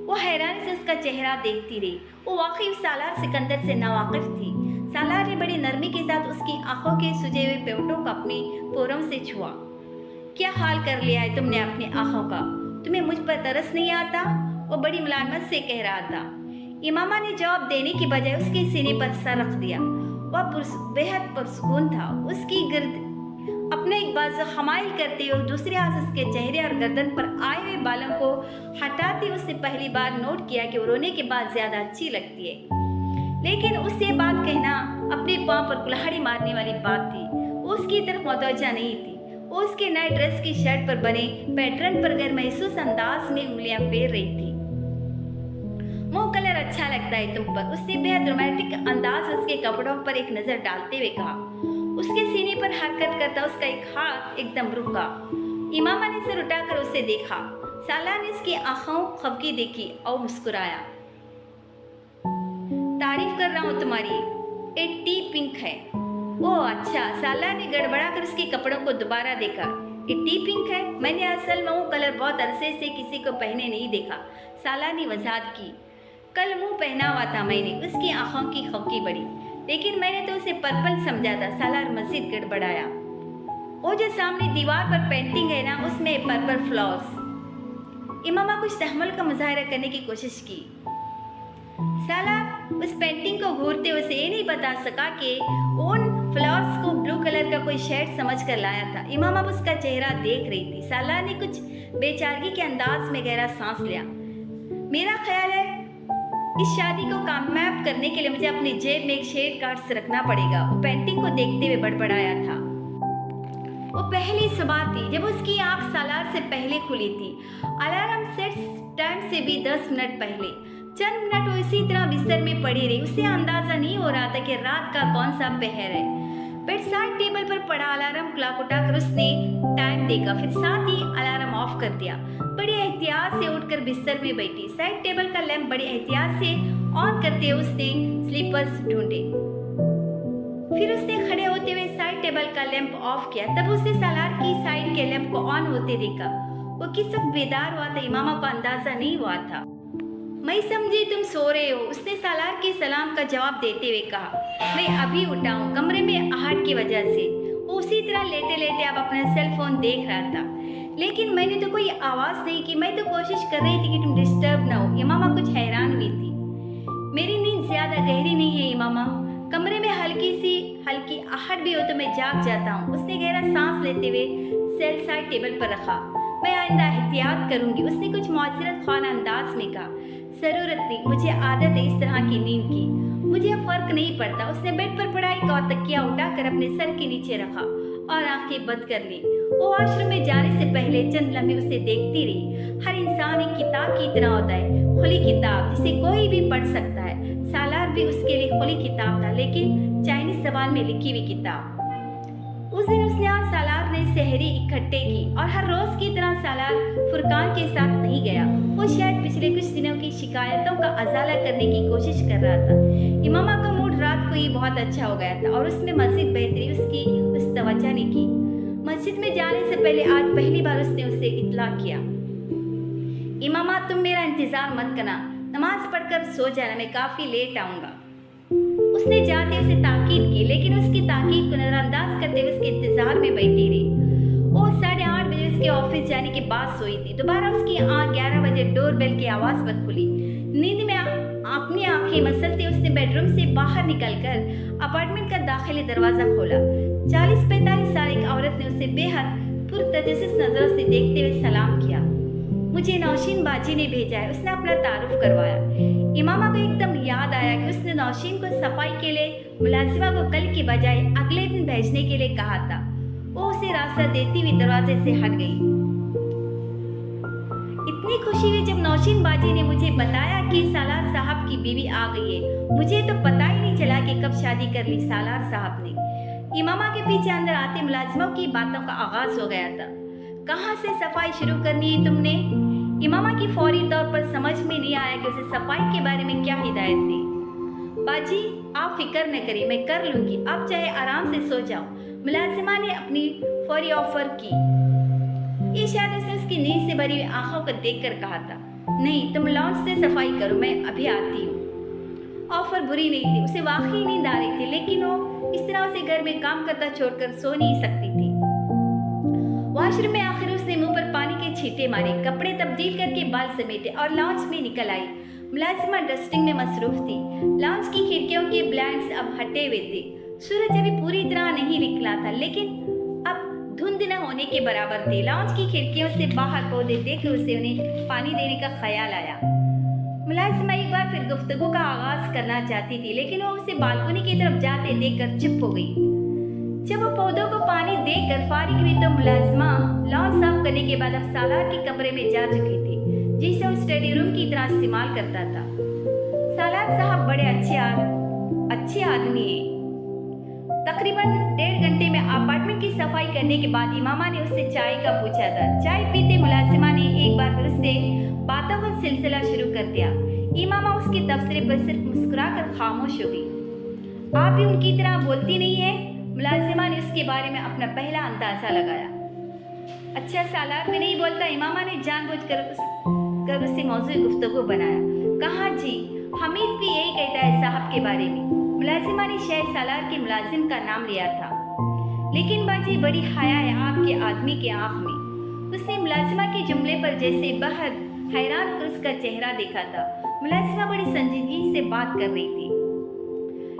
वो हैरानी से उसका चेहरा देखती रही। वो वाकई सालार सिकंदर से नावाकिफ थी। सालार ने बड़ी नरमी के साथ उसकी आंखों के सुजे हुए पेवटों को अपनी पोरों से छुआ। क्या हाल कर लिया है तुमने अपनी आंखों का? तुम्हें मुझ पर तरस नहीं आता? वो बड़ी मुलायमत से कह रहा था। इमामा ने जवाब देने की बजाय उसके सीने पर सर रख दिया। वह बेहद पुरसुकून था। उसकी गिर्द अपने एक बाजू हमाइल करते हुए और दूसरे हाथ उसके चेहरे और गर्दन पर आए हुए बालों को हटाते उसने पहली बार नोट किया कि वो रोने के बाद ज़्यादा अच्छी लगती है। लेकिन उससे बात कहना अपने पाँव पर कुल्हाड़ी मारने वाली बात थी। वो उसकी तरफ मुतवज्जा नहीं थी। वो उसके नए ड्रेस की शर्ट पर बने पैटर्न पर गैर महसूस अंदाज में उंगलियां फेर रही थी। वो कलर अच्छा लगता है तुम पर। उसने बेहद रोमांटिक अंदाज उसके कपड़ों पर एक नज़र डालते हुए कहा। उसके सीने पर हरकत करता उसका एक हाथ एकदम रुका। इमामा ने सिर उठाकर उसे देखा। साला ने उसकी आंखों खबकी देखी और मुस्कुराया। तारीफ कर रहा हूँ तुम्हारी। ये टी पिंक है। ओह अच्छा। साला ने गड़बड़ा कर उसके कपड़ों को दोबारा देखा। ये टी पिंक है? मैंने असल में वो कलर बहुत अरसे से किसी को पहने नहीं देखा। साला ने वजाहत की। कल मुंह पहना हुआ था मैंने। उसकी आंखों की खबकी बढ़ी। लेकिन मैंने तो उसे पर्पल समझा था। सालार मजीद गड़बड़ाया। वो जो सामने दीवार पर पेंटिंग है ना, उसमें पर्पल फ्लावर्स। इमामा कुछ तहम्मुल का मुजाहरा करने की कोशिश की। सालार उस पेंटिंग को घूरते हुए ये नहीं बता सका कि उन फ्लावर्स को ब्लू कलर का कोई शेड समझ कर लाया था। इमामा उसका चेहरा देख रही थी। सालार ने कुछ बेचारगी के अंदाज में गहरा सांस लिया। मेरा ख्याल है इस शादी को कामयाब करने के लिए मुझे अपनी जेब में एक शेड कार्ड रखना पड़ेगा। वो पेंटिंग को देखते हुए बड़बड़ाया था। वो पहली सुबह थी जब उसकी आंख सालार से पहले खुली थी। अलार्म सेट टाइम से भी 10 मिनट पहले। चंद मिनट वो इसी तरह बिस्तर में पड़ी रही। उसे अंदाजा नहीं हो रहा था कि रात का कौन सा पहर है। बेड साइड टेबल पर पड़ा अलार्म क्लॉक उठाकर उसने टाइम देखा, फिर साथ ही अलार्म ऑफ कर दिया। बड़ी एहतियात से उठकर बिस्तर में बैठी। साइड टेबल का लैंप बड़ी एहतियात से ऑन करते हुए उसने स्लीपर्स ढूंढे। फिर उसने खड़े होते हुए साइड टेबल का लैंप ऑफ किया। तब उसने सालार की साइड के लैंप को ऑन होते देखा। वो किस वक्त बेदार हुआ था इमामा को अंदाजा नहीं हुआ था। मैं समझी तुम सो रहे हो, उसने सालार के सलाम का जवाब देते हुए कहा। मैं अभी उठा हूँ, कमरे में आहट की वजह से। वो उसी तरह लेटे लेटे अब अपना सेल फोन देख रहा था। लेकिन मैंने तो कोई आवाज़ नहीं की। मैं तो कोशिश कर रही थी कि तुम डिस्टर्ब ना हो। इमामा कुछ हैरान हुई थी। मेरी नींद ज़्यादा गहरी नहीं है इमामा। कमरे में हल्की आहट भी हो तो मैं जाग जाता हूँ। उसने गहरा सांस लेते हुए सेल साइड टेबल पर रखा। मैं आइंदा एहतियात करूँगी, उसने कुछ मुआसरत खाना अंदाज में कहा। ज़रूरत नहीं, मुझे आदत है इस तरह की नींद की, मुझे फ़र्क नहीं पड़ता। उसने बेड पर पड़ा एक और तकिया उठाकर अपने सर के नीचे रखा और आंखें बंद कर ली। वो वॉशरूम में जाने से पहले चंद लम्हे उसे देखती रही। हर इंसान एक किताब की तरह होता है, खुली किताब जिसे कोई भी पढ़ सकता है। सालार भी उसके लिए खुली किताब था, लेकिन चाइनीज जबान में लिखी हुई किताब। उस दिन उसने और सालार ने सहरी इकट्ठे की और हर रोज़ की तरह सालार फुरकान के साथ नहीं गया। वो शायद पिछले कुछ दिनों की शिकायतों का अजाला करने की कोशिश कर रहा था। इमामा का मूड रात को ही बहुत अच्छा हो गया था और उसमें मज़ीद बेहतरी उसकी उस तवज्जो ने की। मस्जिद में जाने से पहले आज पहली बार उसने उसे इत्तला किया। इमामा तुम मेरा इंतज़ार मत करना, नमाज पढ़कर सो जाना, मैं काफ़ी लेट आऊँगा। उसने जाते उसे ताकीद की, लेकिन उसकी ताकीद को नज़रअंदाज करते हुए उसके इंतजार में बैठी रही। वो 8:30 बजे उसके ऑफिस जाने के बाद सोई थी। दोबारा उसकी आँख 11 बजे डोरबेल की आवाज़ पर खुली। नींद में अपनी आंखें मसलते उसने बेडरूम से बाहर निकलकर अपार्टमेंट का दाखिली दरवाजा खोला। 40-45 साल एक औरत ने उसे बेहद पुरतजस्सुस नजरों से देखते हुए सलाम किया। मुझे नौशीन बाजी ने भेजा है, उसने अपना तारुफ करवाया। इमामा को एकदम याद आया कि उसने नौशीन को सफाई के लिए मुलाजिमा को कल की बजाय अगले दिन भेजने के लिए कहा था। वो उसे रास्ता देती हुई दरवाजे से हट गई। इतनी खुशी हुई जब नौशीन बाजी ने मुझे बताया कि सालार साहब की बीवी आ गई है। मुझे तो पता ही नहीं चला कि कब शादी कर ली सालार साहब ने। इमामा के पीछे अंदर आते मुलाजिमों की बातों का आगाज हो गया था। कहाँ से सफाई शुरू करनी है तुमने? इमामा की फौरी तौर पर समझ में नहीं आया कि उसे सफाई के बारे में क्या हिदायत दी। बाजी आप फिक्र न करिए, मैं कर लूंगी, आप चाहे आराम से सो जाओ, मुलाजिमा ने अपनी फौरी ऑफर की। ईशा ने उसकी नींद से भरी हुई आंखों को देखकर कहा था, नहीं तुम लॉन्च से सफाई करो, मैं अभी आती हूँ। ऑफर बुरी नहीं थी, उसे वाकई नींद आ रही थी, लेकिन वो इस तरह उसे घर में काम करता छोड़कर सो नहीं सकती थी। वॉशरूम में आखिर उसने मुंह पर पानी के छींटे मारे, कपड़े तब्दील करके बाल समेटे और लॉन्च में निकल आई। मुलाजिमा डस्टिंग में मसरूफ थी। लॉन्च की खिड़कियों के ब्लाइंड्स अब हटे हुए थे। सूरज अभी पूरी तरह नहीं निकला था, लेकिन धुंध न होने के बराबर थी। लॉन्च की खिड़कियों से बाहर पौधे देखकर उसे उन्हें पानी देने का ख्याल आया। मुलाजिमा एक बार फिर गुफ्तगू का आगाज करना चाहती थी, लेकिन वो उसे बालकनी की तरफ जाते देखकर चुप हो गई। जब वो पौधों को पानी देकर फारिग हुई तो मुलाजिमा लॉन्च साफ करने के बाद अब सालार के कमरे में जा चुकी थी, जिसे वो स्टडी रूम की तरह इस्तेमाल करता था। सालार साहब बड़े अच्छे आदमी हैं। तकरीबन 1.5 घंटे में अपार्टमेंट की सफाई करने के बाद इमामा ने उससे चाय का पूछा था। चाय पीते मुलाजिमा ने एक बार फिर उससे बातों का सिलसिला शुरू कर दिया। इमामा उसके तबसरे पर सिर्फ मुस्कुराकर खामोश हो गई। आप भी उनकी तरह बोलती नहीं है? मुलाजिमा ने उसके बारे में अपना पहला अंदाजा लगाया। अच्छा सालार में नहीं बोलता? इमामा ने जानबूझकर उससे मौजूद गुफ्तगू बनाया। कहाँ जी, हमीद भी यही कहता है साहब के बारे में। मुलाजिमा ने शायद सालार के मुलाजिम का नाम लिया था। लेकिन बाजी बड़ी हया है आपके आदमी के आंख में। उसने मुलाजिमा के जुमले पर जैसे बहुत हैरान होकर उसका चेहरा देखा था। मुलाजिमा बड़ी संजीदगी से बात कर रही थी।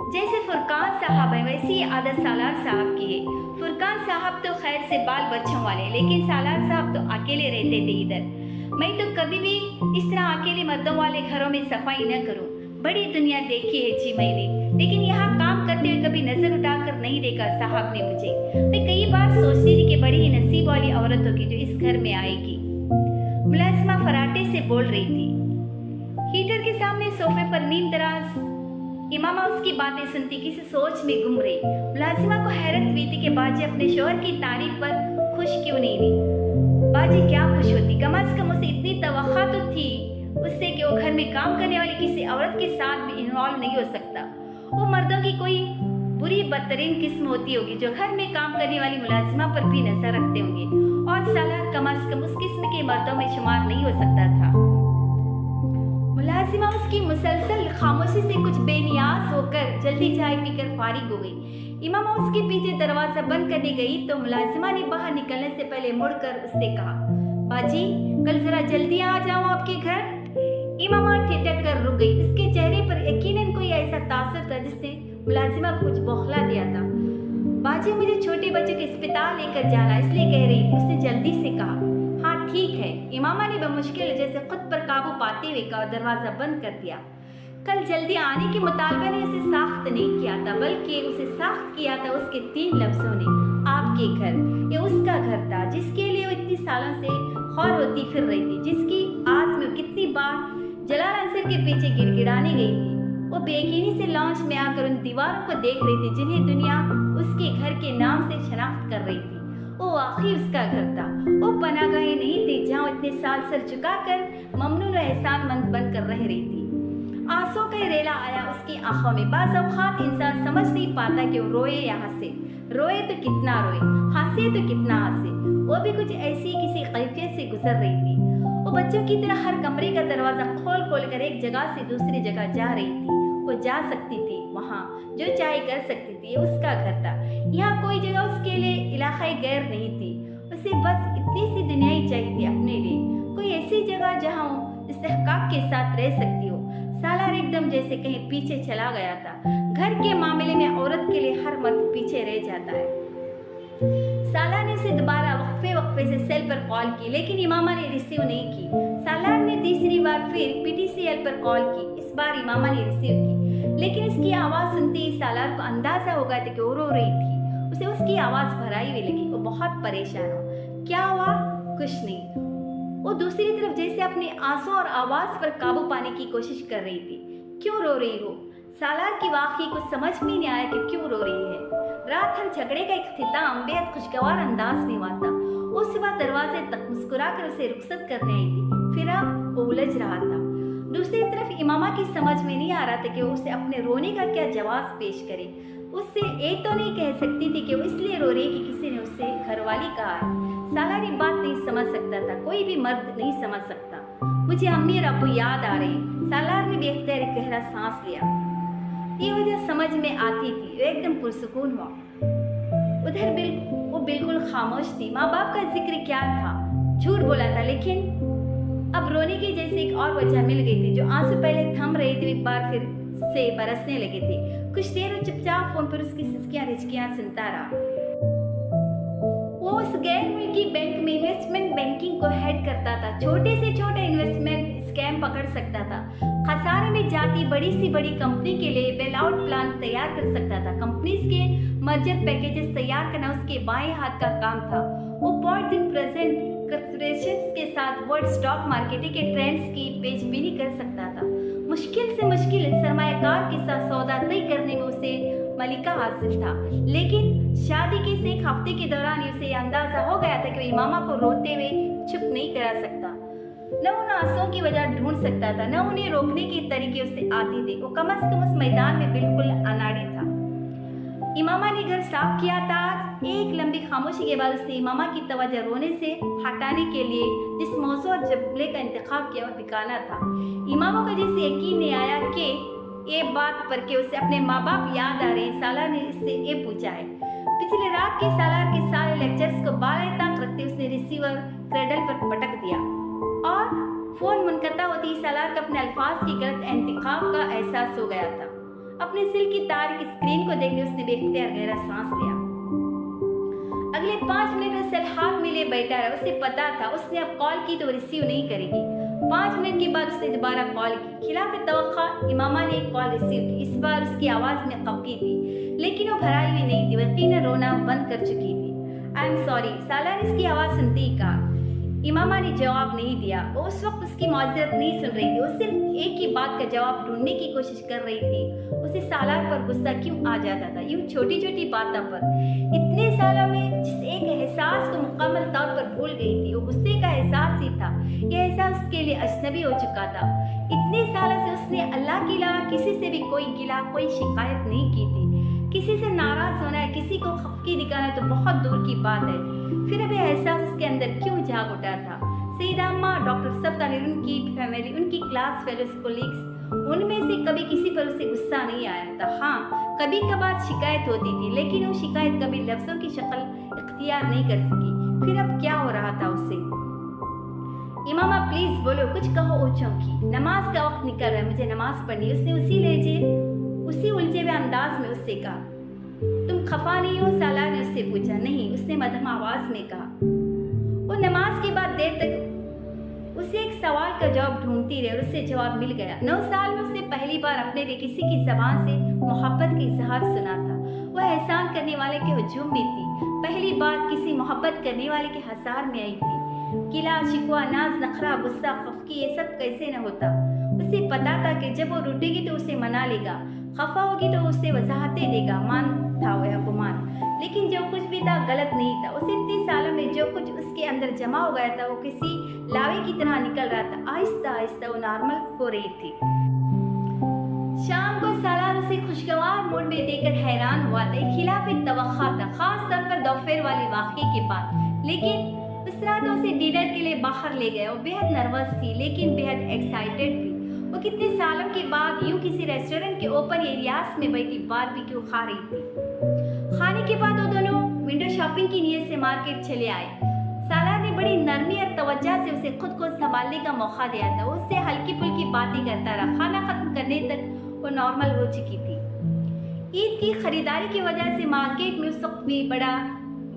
जैसे फुरकान साहब है वैसी ही आदत सालार साहब की है। फुरकान साहब तो खैर से बाल बच्चों वाले, लेकिन सालार साहब तो अकेले रहते थे इधर। मैं तो कभी भी इस तरह अकेले मर्दों वाले घरों में सफाई न करूं। बड़ी दुनिया देखी है जी मैंने, लेकिन यहाँ काम करते हुए कभी नजर उठाकर नहीं देखा साहब ने मुझे। मैं कई बार सोचती थी कि बड़ी ही नसीब वाली औरत होगी जो इस घर में आएगी। मुलाजिमा फराटे से बोल रही थी। हीटर के सामने सोफे पर नीम दराज इमामा उसकी बातें सुनती किसी सोच में गुम रही। मुलाजिमा को हैरत हुई थी कि बाजी अपने शोहर की तारीफ पर खुश क्यों नहीं हुई। बाजी क्या खुश होती, कम से कम उसे इतनी तवक्का तो थी उससे कि वो घर में काम करने वाली किसी औरत के साथ भी इन्वॉल्व नहीं हो सकता। वो मर्दों की कोई बुरी बदतरीन किस्म होती होगी जो घर में काम करने वाली मुलाजिमा पर भी नजर रखते होंगे, और सालार कम से कम उस किस्म के मर्दों में शुमार नहीं हो सकता था। मुलाजिमा उसकी मुसलसल खामोशी से कुछ बेनियाज होकर जल्दी चाय पीकर फारिग हो गई। इमामा उसके पीछे दरवाजा बंद करने गई तो मुलाजिमा ने बाहर निकलने से पहले मुड़कर उससे कहा, बाजी कल जरा जल्दी आ जाओ आपके घर। इमामा ठिठक कर रुक गई। उसके चेहरे पर यकीनन कोई ऐसा तासुर था जिसने मुलाजिमा को कुछ बौखला दिया था। बाजी मुझे छोटे बच्चे को अस्पताल लेकर जाना इसलिए कह रही थी, उसने जल्दी से कहा। हाँ ठीक है, इमामा ने बमुश्किल जैसे खुद पर काबू पाते हुए कहा और दरवाजा बंद कर दिया। कल जल्दी आने के मुतालबे ने उसे साख्त नहीं किया था, बल्कि उसे साख्त किया था उसके 3 लफ्जों ने, आपके घर। ये उसका घर था जिसके लिए वो इतनी सालों से खौर होती फिर रही थी, जिसकी आस में कितनी बार जलाल अंसर के पीछे गिड़गिड़ाने गई थी। वो बेयकीनी से लॉन्च में आकर उन दीवारों को देख रही थी जिन्हें दुनिया उसके घर के नाम से शनाख्त कर रही थी। वो वाकई उसका घर था। वो पनागाहें नहीं थी जहाँ वो इतने साल सर झुकाकर ममनून और एहसानमंद बनकर रह रही थी। आंसुओं का रेला आया उसकी आंखों में। बाज़ औक़ात इंसान समझ नहीं पाता कि वो रोए या हंसे, रोए तो कितना रोए, हंसे तो कितना हंसे। वो भी कुछ ऐसी किसी कैफियत से गुजर रही थी। वो बच्चों की तरह हर कमरे का दरवाज़ा खोल कर एक जगह से दूसरी जगह जा रही थी। वो जा सकती थी वहाँ, जो चाहे कर सकती थी। ये उसका घर था। यहाँ कोई जगह उसके लिए इलाक़ाई गैर नहीं थी। उसे बस इतनी सी दुनिया ही चाहिए थी अपने लिए, कोई ऐसी जगह जहाँ वो इस्तेहकाक के साथ रह सकती हो। सालार एकदम जैसे कहीं पीछे चला गया था। घर के मामले में औरत के लिए हर मर्द पीछे रह जाता है। सालार ने उसे दोबारा वक्फे से सेल पर कॉल की, लेकिन इमामा ने रिसीव नहीं की। सालार ने तीसरी बार फिर पीटीसीएल पर कॉल की। इस बार इमामा ने रिसीव की, लेकिन उसकी आवाज़ सुनते ही सालार को अंदाजा हो गया था कि वो रो रही थी। उसे उसकी आवाज़ भराई हुई लगी। वो बहुत परेशान हो। क्या हुआ? कुछ नहीं। वो दूसरी तरफ जैसे अपने आंसू और आवाज़ पर काबू पाने की कोशिश कर रही थी। क्यों रो रही हो? सालार की वाकई को समझ में नहीं आया कि क्यों रो रही है। रात हर झगड़े का इख्तिताम बेहद खुशगवार अंदाज में हुआ था। वो सुबह दरवाजे तक मुस्कुराकर उसे रुखसत करने आई थी, फिर अब वो उलझ रहा था। दूसरी तरफ इमामा की समझ में नहीं आ रहा था कि वो उसे अपने रोने का क्या जवाब पेश करे। उससे ये तो नहीं कह सकती थी कि वो इसलिए रो रही कि किसी ने उससे घरवाली कहा है। सालार ये बात नहीं समझ सकता था, कोई भी मर्द नहीं समझ सकता। मुझे अम्मी और अब्बू याद आ रहे हैं। सालार ने बेख्तियार एक गहरा सांस लिया। ये वजह समझ में आती थी। वो एकदम पुरसुकून हुआ। उधर वो बिल्कुल खामोश थी। माँ बाप का जिक्र क्या था? झूठ बोला था, लेकिन अब रोने की जैसे एक और वजह मिल गई थी। जो आंसू पहले थम रहे थे एक बार फिर से बरसने लगे थे। कुछ देर वो चुपचाप फोन पर उसकी सिसकियां रिचकियां सुनता रहा। वो उस गैर मुल्की बैंक में इन्वेस्टमेंट बैंकिंग को हेड करता था। छोटे से छोटे इन्वेस्टमेंट स्कैम पकड़ सकता था। खसारे में जाती बड़ी सी बड़ी कंपनी के लिए बेल आउट प्लान तैयार कर सकता था। कंपनीज के मर्जर पैकेजेस तैयार करना उसके बाएं हाथ का काम था। वो पॉइंट इन प्रेजेंट कॉर्पोरेशंस के साथ वर्ल्ड स्टॉक मार्केटिंग के ट्रेंड्स की पेशबीनी कर सकता था। मुश्किल से मुश्किल सरमायाकार के साथ सौदा तय करने में उसे मलिका हासिल था। लेकिन शादी के से एक हफ्ते के दौरान ही उसे अंदाजा हो गया था कि वो इमामा को रोते हुए चुप नहीं करा सकता। न उन आंसुओं की वजह ढूंढ सकता था, न उन्हें रोकने के तरीके उसे आते थे। वो कम से कम उस मैदान में बिल्कुल अनाड़ी था। इमामा ने घर साफ किया था। एक लंबी खामोशी के बाद उसने इमामा की तवज्जो रोने से हटाने के लिए जिस मौजू और जुमले का इंतखाब किया वो ठिकाना था। इमामा को जैसे यकीन नहीं आया कि ये बात पर के उसे अपने माँ बाप याद आ रहे हैं। सालार ने इससे ये पूछा है। पिछले रात के सालार के सारे लेक्चर्स को बाला तक रखते उसने रिसीवर क्रेडल पर पटक दिया और फोन मुनक़ता होती ही सालार को अपने अल्फाज की गलत इंतखाब का एहसास हो गया था। अपने सिल की तार की स्क्रीन को देखते उसने बेख्तियार गहरा सांस लिया। अगले 5 मिनट में सेल हाथ में लिए बैठा रहा। उसे पता था उसने अब कॉल की तो रिसीव नहीं करेगी। 5 मिनट के बाद उसने दोबारा कॉल की। खिलाफ तवक्का इमामा ने एक कॉल रिसीव की। इस बार उसकी आवाज़ में खफगी थी, लेकिन वो भराई हुई नहीं थी। वह यकीनन रोना बंद कर चुकी थी। आई एम सॉरी, सालार ने इसकी आवाज़ सुनते ही कहा। इमामा ने जवाब नहीं दिया। वो उस वक्त उसकी माजरत नहीं सुन रही थी। वो सिर्फ एक ही बात का जवाब ढूंढने की कोशिश कर रही थी। उसे सालार पर गुस्सा क्यों आ जाता था, यूँ छोटी छोटी बातों पर। इतने सालों में जिस एक एहसास को मुकम्मल तौर पर भूल गई थी, वो गुस्से का एहसास ही था। यह एहसास उसके लिए अजनबी हो चुका था। इतने सालों से उसने अल्लाह के अलावा किसी से भी कोई गिला, कोई शिकायत नहीं की थी। किसी से नाराज़ होना है, किसी को खफगी दिखाना तो बहुत दूर की बात है। फिर अब एहसास उसके अंदर क्यों जाग उठा था? सईदा अम्मा, डॉक्टर सब्त अली, उनकी फैमिली, उनकी क्लास फेलोज, कोलीग्स, उनमें से कभी किसी पर उसे गुस्सा नहीं आया था। हाँ, कभी कभार शिकायत होती थी, लेकिन वो शिकायत कभी लफ्ज़ों की शक्ल इख्तियार नहीं कर सकी। फिर अब क्या हो रहा था उसे? इमामा प्लीज़ बोलो, कुछ कहो। ओ चौंकी। नमाज का वक्त निकल रहा है, मुझे नमाज पढ़नी। उसने उसी उलझे हुए अंदाज में उससे कहा। तुम खफा नहीं हो? सालार ने उससे पूछा। नहीं, उसने मध्यम आवाज में कहा। वो नमाज के बाद देर तक उसे एक सवाल का जवाब ढूंढती रही और उससे जवाब मिल गया। 9 साल में उसने पहली बार अपने लिए किसी की ज़बान से मोहब्बत का इजहार सुना था। वह एहसान करने वाले के हुजूम में थी। पहली बार किसी मोहब्बत करने वाले के हसार में आई थी। किला, शिकवा, नाज, नखरा, गुस्सा, खफकी, ये सब कैसे न होता। उसे पता था कि जब वो रूठेगी तो उसे मना लेगा, खफा होगी तो उसे वजाहतें देगा। मान था वह गुमान, लेकिन जो कुछ भी था गलत नहीं था। उसे इतने सालों में जो कुछ उसके अंदर जमा हो गया था वो किसी लावे की तरह निकल रहा था। आहिस्ता आहिस्ता वो नॉर्मल हो रही थी। शाम को सालार उसे खुशगवार मूड में देखकर हैरान हुआ था। खिलाफ तवक्का था, खास तौर पर दोपहर वाले वाक़े के बाद। लेकिन उस रात उसे डिनर के लिए बाहर ले गए। वो बेहद नर्वस थी, लेकिन बेहद एक्साइटेड भी। वो कितने सालों के बाद यूं किसी रेस्टोरेंट के ओपन एरियाज में बैठी बारबेक्यू खा रही थी। खाने के बाद वो दोनों विंडो शॉपिंग की नीयत से मार्केट चले आए। सालार ने बड़ी नरमी और तवज्जो से उसे खुद को संभालने का मौका दिया था। उससे हल्की फुल्की बातें करता रहा। खाना खत्म करने तक वो नॉर्मल हो चुकी थी। ईद की खरीदारी की वजह से मार्केट में उस वक्त भी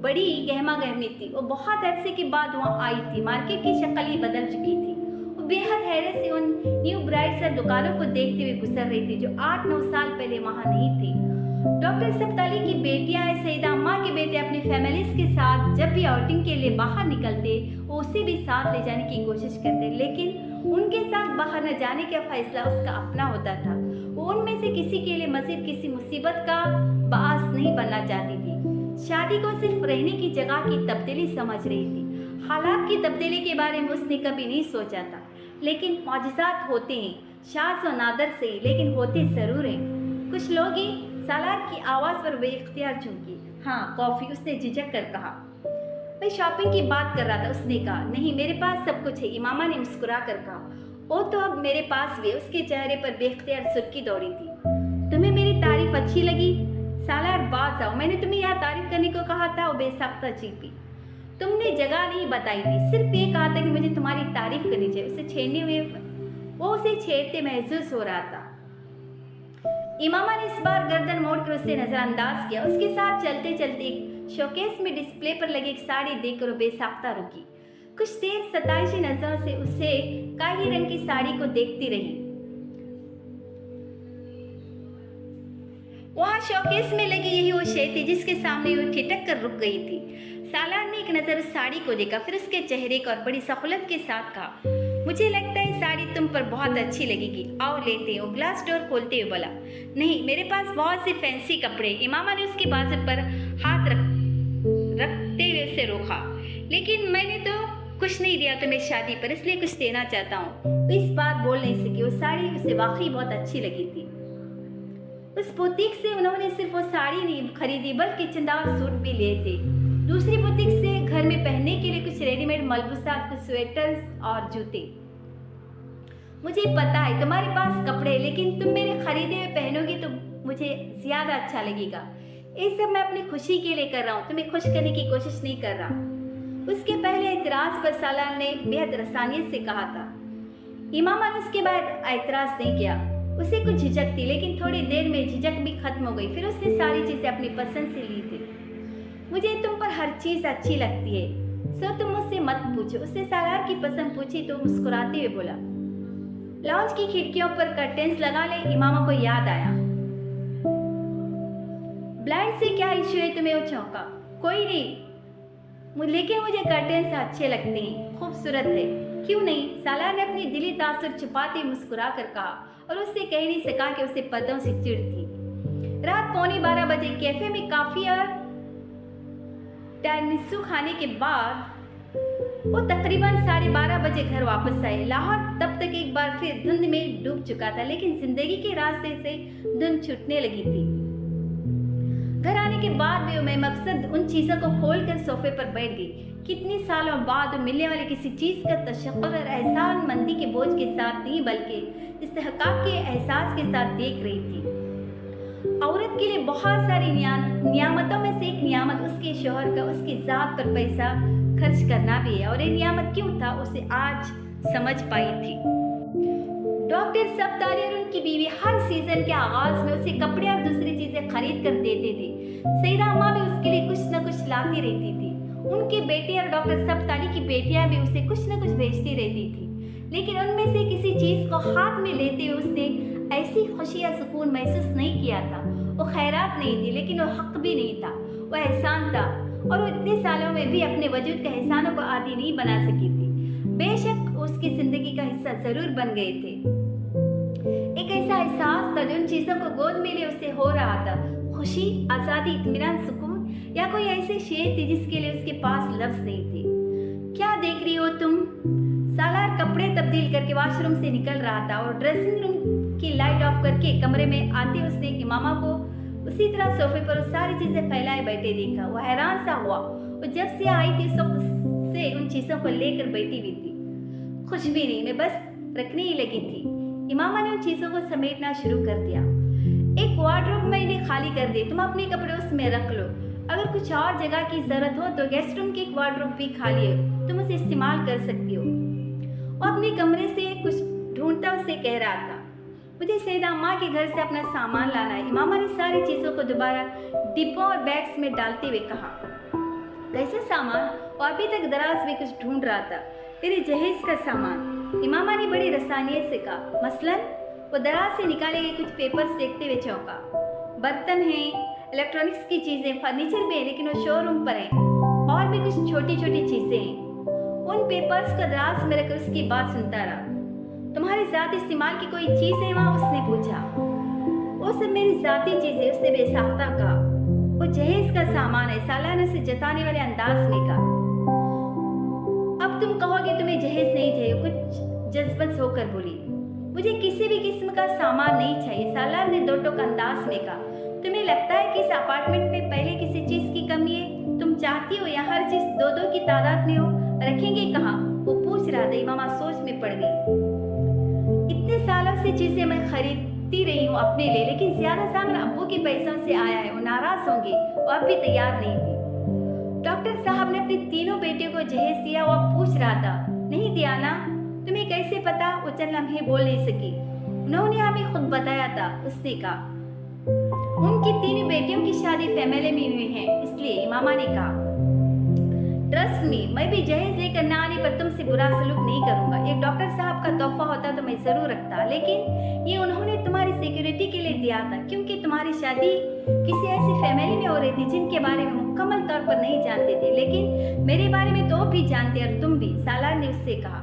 बड़ी गहमा गहमी थी। वो बहुत अरसे के बाद वहाँ आई थी। मार्केट की शक्ल ही बदल चुकी थी। वो बेहद हैरत से उन न्यू ब्राइड्स और दुकानों को देखते हुए गुजर रही थी जो 8-9 साल पहले वहाँ नहीं थी। डॉक्टर सब्ताली की बेटियां, सईदा अम्मा के बेटे अपनी फैमिलीज के साथ जब भी आउटिंग के लिए बाहर निकलते वो उसे भी साथ ले जाने की कोशिश करते, लेकिन उनके साथ बाहर न जाने का फैसला उसका अपना होता था। वो उनमें से किसी के लिए मजीद किसी मुसीबत का बास नहीं बनना चाहती थी। शादी को सिर्फ रहने की जगह की तब्दीली समझ रही थी। हालात की तब्दीली के बारे में उसने कभी नहीं सोचा था, लेकिन मौजज़ात होते हैं, शाज़ और नादर से, लेकिन होते ज़रूर हैं। कुछ लोग ही सालार की आवाज़ पर बेइख्तियार झुकी। हाँ, कॉफ़ी, उसने झिझक कर कहा। मैं शॉपिंग की बात कर रहा था, उसने कहा। नहीं, मेरे पास सब कुछ है, इमामा ने मुस्कुरा कर कहा। ओ तो अब मेरे पास भी। उसके चेहरे पर बेइख्तियार सुर्खी दौड़ी थी। तुम्हें मेरी तारीफ अच्छी लगी? सालार, बाज आओ, मैंने तुम्हें यहाँ तारीफ करने को कहा था। वो बेसाख्ता चीपी। तुमने जगह नहीं बताई थी, सिर्फ ये कहा था कि मुझे तुम्हारी तारीफ करनी चाहिए। उसे छेड़ने में वो उसे छेड़ते महसूस हो रहा था। इमामा ने इस बार गर्दन मोड़कर उसे नजरअंदाज किया। उसके साथ चलते चलते एक शोकेस में डिस्प्ले पर लगी एक साड़ी देखकर वो बेसाख्ता रुकी। कुछ देर सताइशी नजरों से उसे काही रंग की साड़ी को देखती रही। वहां शोकेस में लगी यही वो शे थी जिसके सामने वो ठिठक कर रुक गई थी। सालार ने एक नजर उस साड़ी को देखा, फिर उसके चेहरे को, और बड़ी सहूलत के साथ कहा, मुझे लगता है साड़ी तुम पर बहुत अच्छी लगेगी, आओ लेते हो। ग्लास डोर खोलते हुए बोला। नहीं, मेरे पास बहुत से फैंसी कपड़े। इमामा ने उसकी बाजू पर हाथ रखते हुए उसे रोका। लेकिन मैंने तो कुछ नहीं दिया तुम्हें शादी पर, इसलिए कुछ देना चाहता हूँ। वो इस बार बोल नहीं सकी। वो साड़ी उसे वाकई बहुत अच्छी लगी थी। उस बुटीक से उन्होंने सिर्फ वो साड़ी नहीं खरीदी बल्कि चंदार सूट भी लिए थे। दूसरी बुटीक से घर में पहनने के लिए कुछ रेडीमेड मलबूसात, कुछ स्वेटर्स और जूते। मुझे पता है तुम्हारे पास कपड़े, लेकिन तुम मेरे खरीदे हुए पहनोगी तो मुझे ज़्यादा अच्छा लगेगा। ये सब मैं अपनी खुशी के लिए कर रहा हूँ, तुम्हें खुश करने की कोशिश नहीं कर रहा। उसके पहले एतराज़ पर सालार ने बेहद रसानियत से कहा था। इमामा ने उसके बाद एतराज़ नहीं किया। उसे कुछ झिझक थी, लेकिन थोड़ी देर में झिझक भी खत्म हो गई। फिर उसने सारी चीज़ें अपनी पसंद से ली थी। मुझे तुम पर हर चीज़ अच्छी लगती है, सो तुम मुझसे मत पूछो। उसने सालार की पसंद पूछी तो मुस्कुराते हुए बोला। लॉन्ज की खिड़कियों पर कर्टेन्स लगा ले। इमामा को याद आया। ब्लाइंड से क्या इश्यू है तुम्हें? वो चौंका। कोई नहीं, लेकिन मुझे कर्टेन्स अच्छे लगते हैं, खूबसूरत है। क्यों नहीं? सालार ने अपनी दिली तासुर छुपाते मुस्कुरा कर कहा, और उससे कह नहीं सका कि उसे पर्दों से चिढ़ थी। रात 11:15 बजे कैफे में काफ़ी और टारनिसू खाने के बाद वो तकरीबन 12:30 बजे घर वापस आए। लाहौर तब तक एक बार फिर धुंध में डूब चुका था, लेकिन जिंदगी के रास्ते से धुंध छूटने लगी थी। घर आने के बाद भी मैं मकसद उन चीज़ों को खोलकर सोफे पर बैठ गई। कितने सालों बाद मिलने वाली किसी चीज़ का तशक्कुर और एहसान मंदी के बोझ के साथ नहीं, बल्कि इस्तेहकाक के एहसास के साथ देख रही थी। औरत के लिए बहुत सारी नियामतों में से एक नियामत उसके शौहर का उसकी ज़ात पर पैसा खर्च करना भी है, और ये नियामत क्यों था उसे आज समझ पाई थी। डॉक्टर सब्ताली और उनकी बीवी हर सीजन के आगाज में उसे कपड़े और दूसरी चीज़ें खरीद कर देते थे। सईदा अम्मा भी उसके लिए कुछ न कुछ लाती रहती थी। उनके बेटे और डॉक्टर सब्ताली की बेटियां भी उसे कुछ न कुछ भेजती रहती थी, लेकिन उनमें से किसी चीज़ को हाथ में लेते हुए उसने ऐसी खुशी या सुकून महसूस नहीं किया था। वो खैरात नहीं थी, लेकिन वो हक भी नहीं था, वो एहसान था, और वो इतने सालों में भी अपने वजूद के एहसानों को आदी नहीं बना सकी थी। बेशक उसकी जिंदगी का हिस्सा जरूर बन गए थे। एक ऐसा एहसास था जो उन चीज़ों को गोद में लिए उसे हो रहा था। खुशी, आज़ादी, इत्मीनान, सुकून, या कोई ऐसे शेर थी जिसके लिए उसके पास लफ्ज़ नहीं थे। क्या देख रही हो तुम? सालार कपड़े तब्दील करके वॉशरूम से निकल रहा था और ड्रेसिंग रूम की लाइट ऑफ करके कमरे में आते उसने इमामा को उसी तरह सोफे पर सारी चीज़ें फैलाए बैठे देखा। वह हैरान सा हुआ। वो जब से आई थी सब से उन चीज़ों को लेकर बैठी हुई थी। कुछ भी नहीं, मैं बस रखने ही लगी थी। इमामा ने उन चीज़ों को समेटना शुरू कर दिया। एक वार्डरोब मैंने खाली कर दी, तुम अपने कपड़े उसमें रख लो। अगर कुछ और जगह की ज़रूरत हो तो गेस्ट रूम की एक वार्डरोब भी खाली है, तुम उसे इस्तेमाल कर सकती हो। वो अपने कमरे से कुछ ढूंढता उसे कह रहा था, मुझे सैयदा अम्मा के घर से अपना सामान लाना है। इमामा ने सारी चीज़ों को दोबारा डिब्बों और बैग्स में डालते हुए कहा, कैसे सामान? वो अभी तक दराज में कुछ ढूंढ रहा था। तेरे जहेज का सामान, इमामा ने बड़ी रसानियत से कहा। मसलन? वो दराज से निकाले गए कुछ पेपर्स देखते हुए चौंका। बर्तन हैं, इलेक्ट्रॉनिक्स की चीज़ें, फर्नीचर भी है, लेकिन वो शोरूम पर है। और भी कुछ छोटी छोटी चीज़ें हैं। उन पेपर्स को दराज में रखकर उसकी बात सुनता रहा। तुम्हारी ज़ाती इस्तेमाल की कोई चीज़ है वहाँ? उसने पूछा। वो सब मेरी ज़ाती चीज़ें, उसने बेसाख्ता कहा। वो जहेज का सामान है, साला ने उसे जताने वाले अंदाज में कहा। अब तुम कहोगे तुम्हें जहेज नहीं चाहिए, कुछ जज्बत होकर बोली। मुझे किसी भी किस्म का सामान नहीं चाहिए, सालार ने दो टोक अंदाज में कहा। तुम्हें लगता है कि इस अपार्टमेंट में पहले किसी चीज़ की कमी है? तुम चाहती हो यहाँ हर चीज़ दो दो की तादाद में हो? रखेंगे कहाँ? वो पूछ रहा था। इमामा सोच में पड़ गई। इतने सालों से चीज़ें मैं खरीदती रही हूँ अपने लिए, लेकिन ज़्यादा सामान अब्बू के पैसों से आया है। वो नाराज़ होंगे, वो अब भी तैयार नहीं थी। डॉक्टर साहब ने अपनी तीनों बेटियों को जहेज दिया? वो पूछ रहा था। नहीं दिया ना? तुम्हें कैसे पता? वो चंद लम्हे बोल नहीं सकी। उन्होंने हमें खुद बताया था, उसने कहा। उनकी तीनों बेटियों की शादी फैमिली में हुई है, इसलिए इमामा ने कहा। ट्रस्ट मी, मैं भी जहेज लेकर ना आने पर तुमसे बुरा सलूक नहीं करूंगा। एक डॉक्टर साहब का तोहफा होता तो मैं जरूर रखता, लेकिन ये उन्होंने तुम्हारी सिक्योरिटी के लिए दिया था, क्योंकि तुम्हारी शादी किसी ऐसी फैमिली में हो रही थी जिनके बारे में मुकम्मल तौर पर नहीं जानते थे, लेकिन मेरे बारे में तो भी जानते और तुम भी, सालार ने उससे कहा।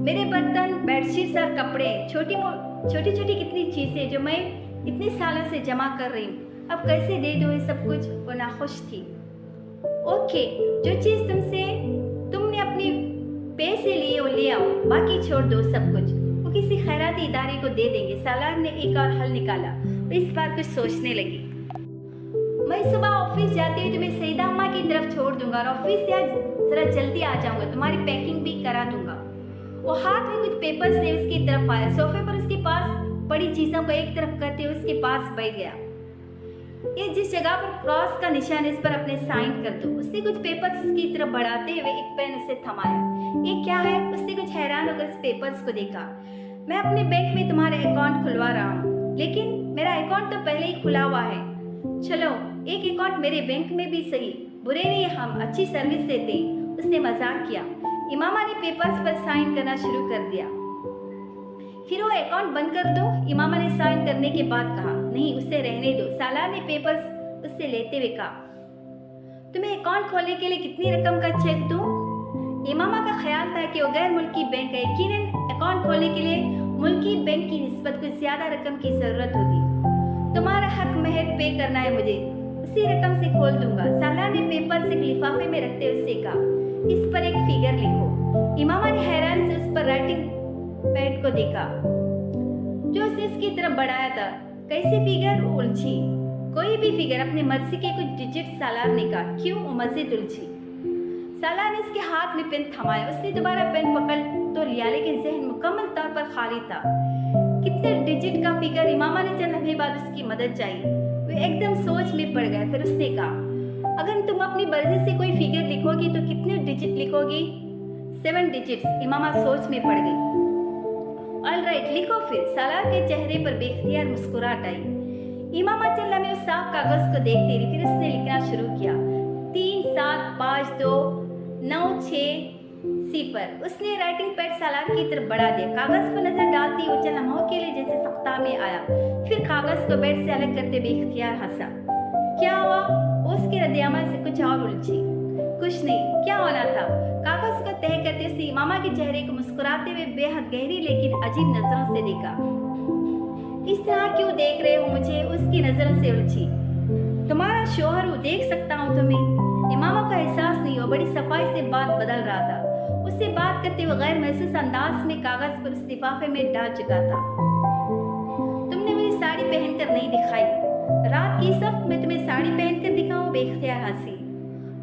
मेरे बर्तन, बेडशीट्स और कपड़े, छोटी छोटी कितनी चीज़ें जो मैं इतने सालों से जमा कर रही हूँ, अब कैसे दे दो ये सब कुछ? वो नाखुश थी। ओके, जो चीज़ तुमने अपने पैसे लिए वो ले आओ, बाकी छोड़ दो सब कुछ, वो किसी खैराती इदारे को दे देंगे। सालार ने एक और हल निकाला और इस बार कुछ सोचने लगी। मैं सुबह ऑफिस जाते हुए तुम्हें सैयदा अम्मा की तरफ छोड़ दूंगा और ऑफिस से आज जरा जल्दी आ जाऊंगा, तुम्हारी पैकिंग भी करा दूंगा। वो हाथ में कुछ पेपर्स ले उसकी तरफ आया, सोफे पर उसके पास बड़ी चीज़ों को एक तरफ करते हुए उसके पास बैठ गया। ये जिस जगह पर क्रॉस का निशान है, इस पर अपने साइन कर दो। उसने कुछ पेपर्स उसकी तरफ बढ़ाते हुए एक पेन उसे थमाया। ये क्या है? उसने कुछ हैरान होकर इस पेपर्स को देखा। मैं अपने बैंक में तुम्हारा अकाउंट खुलवा रहा हूँ, लेकिन मेरा अकाउंट तो पहले ही खुला हुआ है। चलो एक अकाउंट मेरे बैंक में भी सही, बुरे नहीं, हम अच्छी सर्विस देते हैं। उसने मजाक किया। इमामा ने पेपर्स पर साइन करना शुरू कर दिया। फिर वो अकाउंट बंद कर दो, इमामा ने साइन करने के बाद कहा। नहीं, उसे रहने दो, सालार ने पेपर्स उससे लेते हुए कहा। तुम्हें अकाउंट खोलने के लिए कितनी रकम का चेक दूं? इमामा का ख्याल था कि वो गैर मुल्की बैंक है, यकीनन अकाउंट खोलने के लिए मुल्की बैंक की निस्बत कुछ ज़्यादा रकम की ज़रूरत होगी। तुम्हारा हक महर पे करना है मुझे, उसी रकम से खोल दूंगा। सालार ने पेपर से लिफाफे में रखते हुए उससे कहा, इस पर एक फिगर लिखो। इमामा ने हैरान से उस पर राइटिंग पैड को देखा जो उसने इसकी तरफ बढ़ाया था। कैसी फिगर? उलझी। कोई भी फिगर, अपनी मर्जी के कुछ डिजिट, सालार ने कहा। क्यों? वो मजीद उलझी। सालार ने उसके हाथ में पेन थमाया। उसने दोबारा पेन पकड़ तो लिया, लेकिन जहन मुकम्मल तौर पर खाली था। कितने डिजिट का फिगर? इमामा ने चंद लम्हे बाद उसकी मदद चाहिए। वे एकदम सोच में पड़ गए। फिर उसने कहा, अगर तुम अपनी मर्जी से कोई फिगर लिखोगी तो कितने डिजिट लिखोगी? 7 डिजिट्स। इमामा सोच में पड़ गई। ऑल राइट, लिखो फिर। सालार के चेहरे पर बेख्तियार मुस्कुराहट आई। इमामा चल्ला में उस साफ कागज को देखती रही। फिर उसने लिखना शुरू किया, 3 7 5 2 9 6 0। उसने राइटिंग पैड सालार की तरफ बढ़ा दिया। कागज पर नजर डालती वो चंद लम्हों के लिए जैसे सख्ता में आया, फिर कागज को बेड से अलग करते बेख्तियार हंसा। क्या हुआ? उसके रद्द-ए-अमल से कुछ और उलझी। कुछ नहीं, क्या होना था? कागज को तह करते उसने इमामा के चेहरे को मुस्कुराते हुए बेहद गहरी लेकिन अजीब नजरों से देखा। इस तरह क्यों देख रहे हो मुझे? उसकी नजरों से उलझी। तुम्हारा शोहर हूँ, देख सकता हूँ तुम्हें। इमामा का एहसास नहीं, वो बड़ी सफाई से बात बदल रहा था। उससे बात करते हुए गैर महसूस अंदाज में कागज पर उस लिफाफे में डाल चुका था। तुमने मुझे साड़ी पहनकर नहीं दिखाई। रात की सब मैं तुम्हें साड़ी पहनकर दिखाऊं? बेख्तियार हंसी।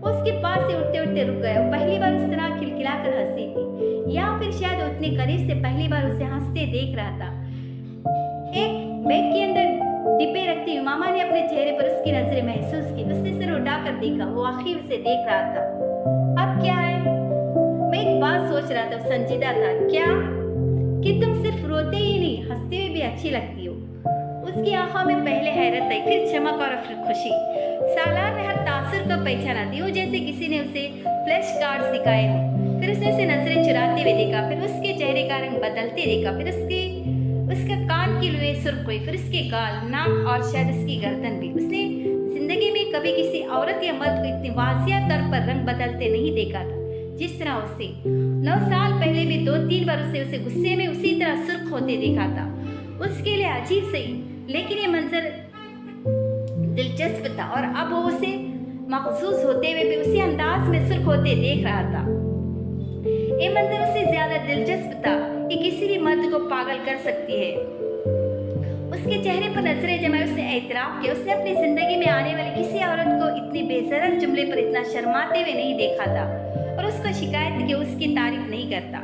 उसके पास से उठते उठते रुक गया। पहली बार उस तरह खिलखिलाकर हंसी थी, या फिर शायद उतने करीब से पहली बार उसे हंसते देख रहा था। एक बैग के अंदर डिब्बे रखते उमामा ने अपने चेहरे पर उसकी नजरें महसूस की। उसने सिर उठाकर देखा, वो आखिर उसे देख रहा था। अब क्या है? मैं एक बात सोच रहा था, संजीदा था। क्या? कि तुम सिर्फ रोते ही नहीं, हंसते हुए भी अच्छी लगती हो। उसकी आंखों में पहले हैरत आई, फिर चमक और फिर खुशी। सालार ने हर तासुर को पहचाना थी, वो जैसे किसी ने उसे फ्लैश कार्ड दिखाए हों। फिर उसने उसे नजरें चुराते हुए देखा, फिर उसके चेहरे का रंग बदलते देखा, फिर उसका कान की लुएं सुर्ख हुई, फिर उसके गाल, नाक और शायद उसकी गर्दन भी। उसने जिंदगी में कभी किसी औरत या मर्द को इतनी वाजिया तौर पर रंग बदलते नहीं देखा था जिस तरह उसे। 9 साल पहले भी 2-3 बार उसे गुस्से में उसी तरह सुर्ख होते देखा था। उसके लिए अजीब सही, लेकिन ये मंजर दिलचस्प था और अब वो उसे महसूस होते हुए भी उसी अंदाज में सुर्ख होते देख रहा था। ये मंजर उससे ज्यादा दिलचस्प था कि किसी भी मर्द को पागल कर सकती है। उसके चेहरे पर नजरें जमाए उसने एतराफ किया, उसने अपनी जिंदगी में आने वाली किसी औरत को इतनी बेसरल जुमले पर इतना शर्माते हुए नहीं देखा था और उसको शिकायत की उसकी तारीफ नहीं करता।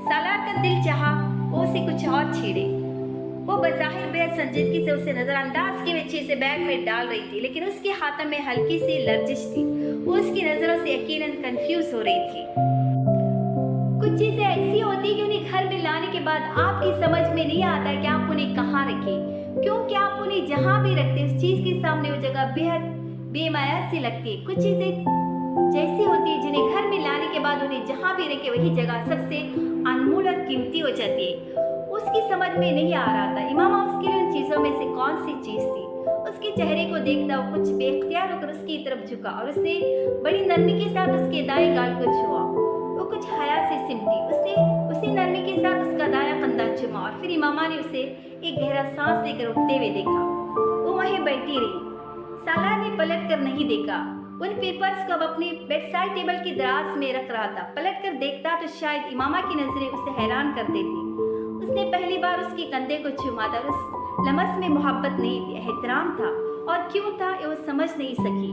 सालार का दिल चाहा वो उसे कुछ और छेड़े। वो बज़ाहिर बेहद संजीदगी से उसे नजरअंदाज की हुई चीजें बैग में डाल रही थी, लेकिन उसके हाथों में हल्की सी लर्जिश थी। वो उसकी नजरों से यकीनन कंफ्यूज हो रही थी। कुछ चीजें ऐसी होती कि उन्हें घर में लाने के बाद आपकी समझ में नहीं आता कि आप उन्हें कहाँ रखें, क्योंकि आप उन्हें जहाँ भी रखते उस चीज के सामने वो जगह बेहद बेमाया सी लगती है। कुछ चीजें जैसी होती है जिन्हें घर में लाने के बाद उन्हें जहाँ भी रखे वही जगह सबसे अनमोल और कीमती हो जाती है। उसकी समझ में नहीं आ रहा था इमामा उसके लिए उन चीजों में से कौन सी चीज थी। उसके चेहरे को देखता वो कुछ बेख्तियार होकर उसकी तरफ झुका और उसने बड़ी नरमी के साथ उसके दाएं गाल को छुआ। वो कुछ हया से सिमटी, उसने उसी नरमी के साथ उसका दायां कंधा चुमा और फिर इमामा ने उसे एक गहरा सांस लेकर उठते हुए देखा। वो वहीं बैठी रही। सालार ने पलट कर नहीं देखा। उन पेपर्स को अब अपनी बेडसाइड टेबल की दराज में रख रहा था। पलट कर देखता तो शायद इमामा की नजरें उसे हैरान कर देती। उसने पहली बार उसके कंधे को चूमा था और उस लम्स में मोहब्बत नहीं थी, एहतराम था, और क्यों था ये वो समझ नहीं सकी।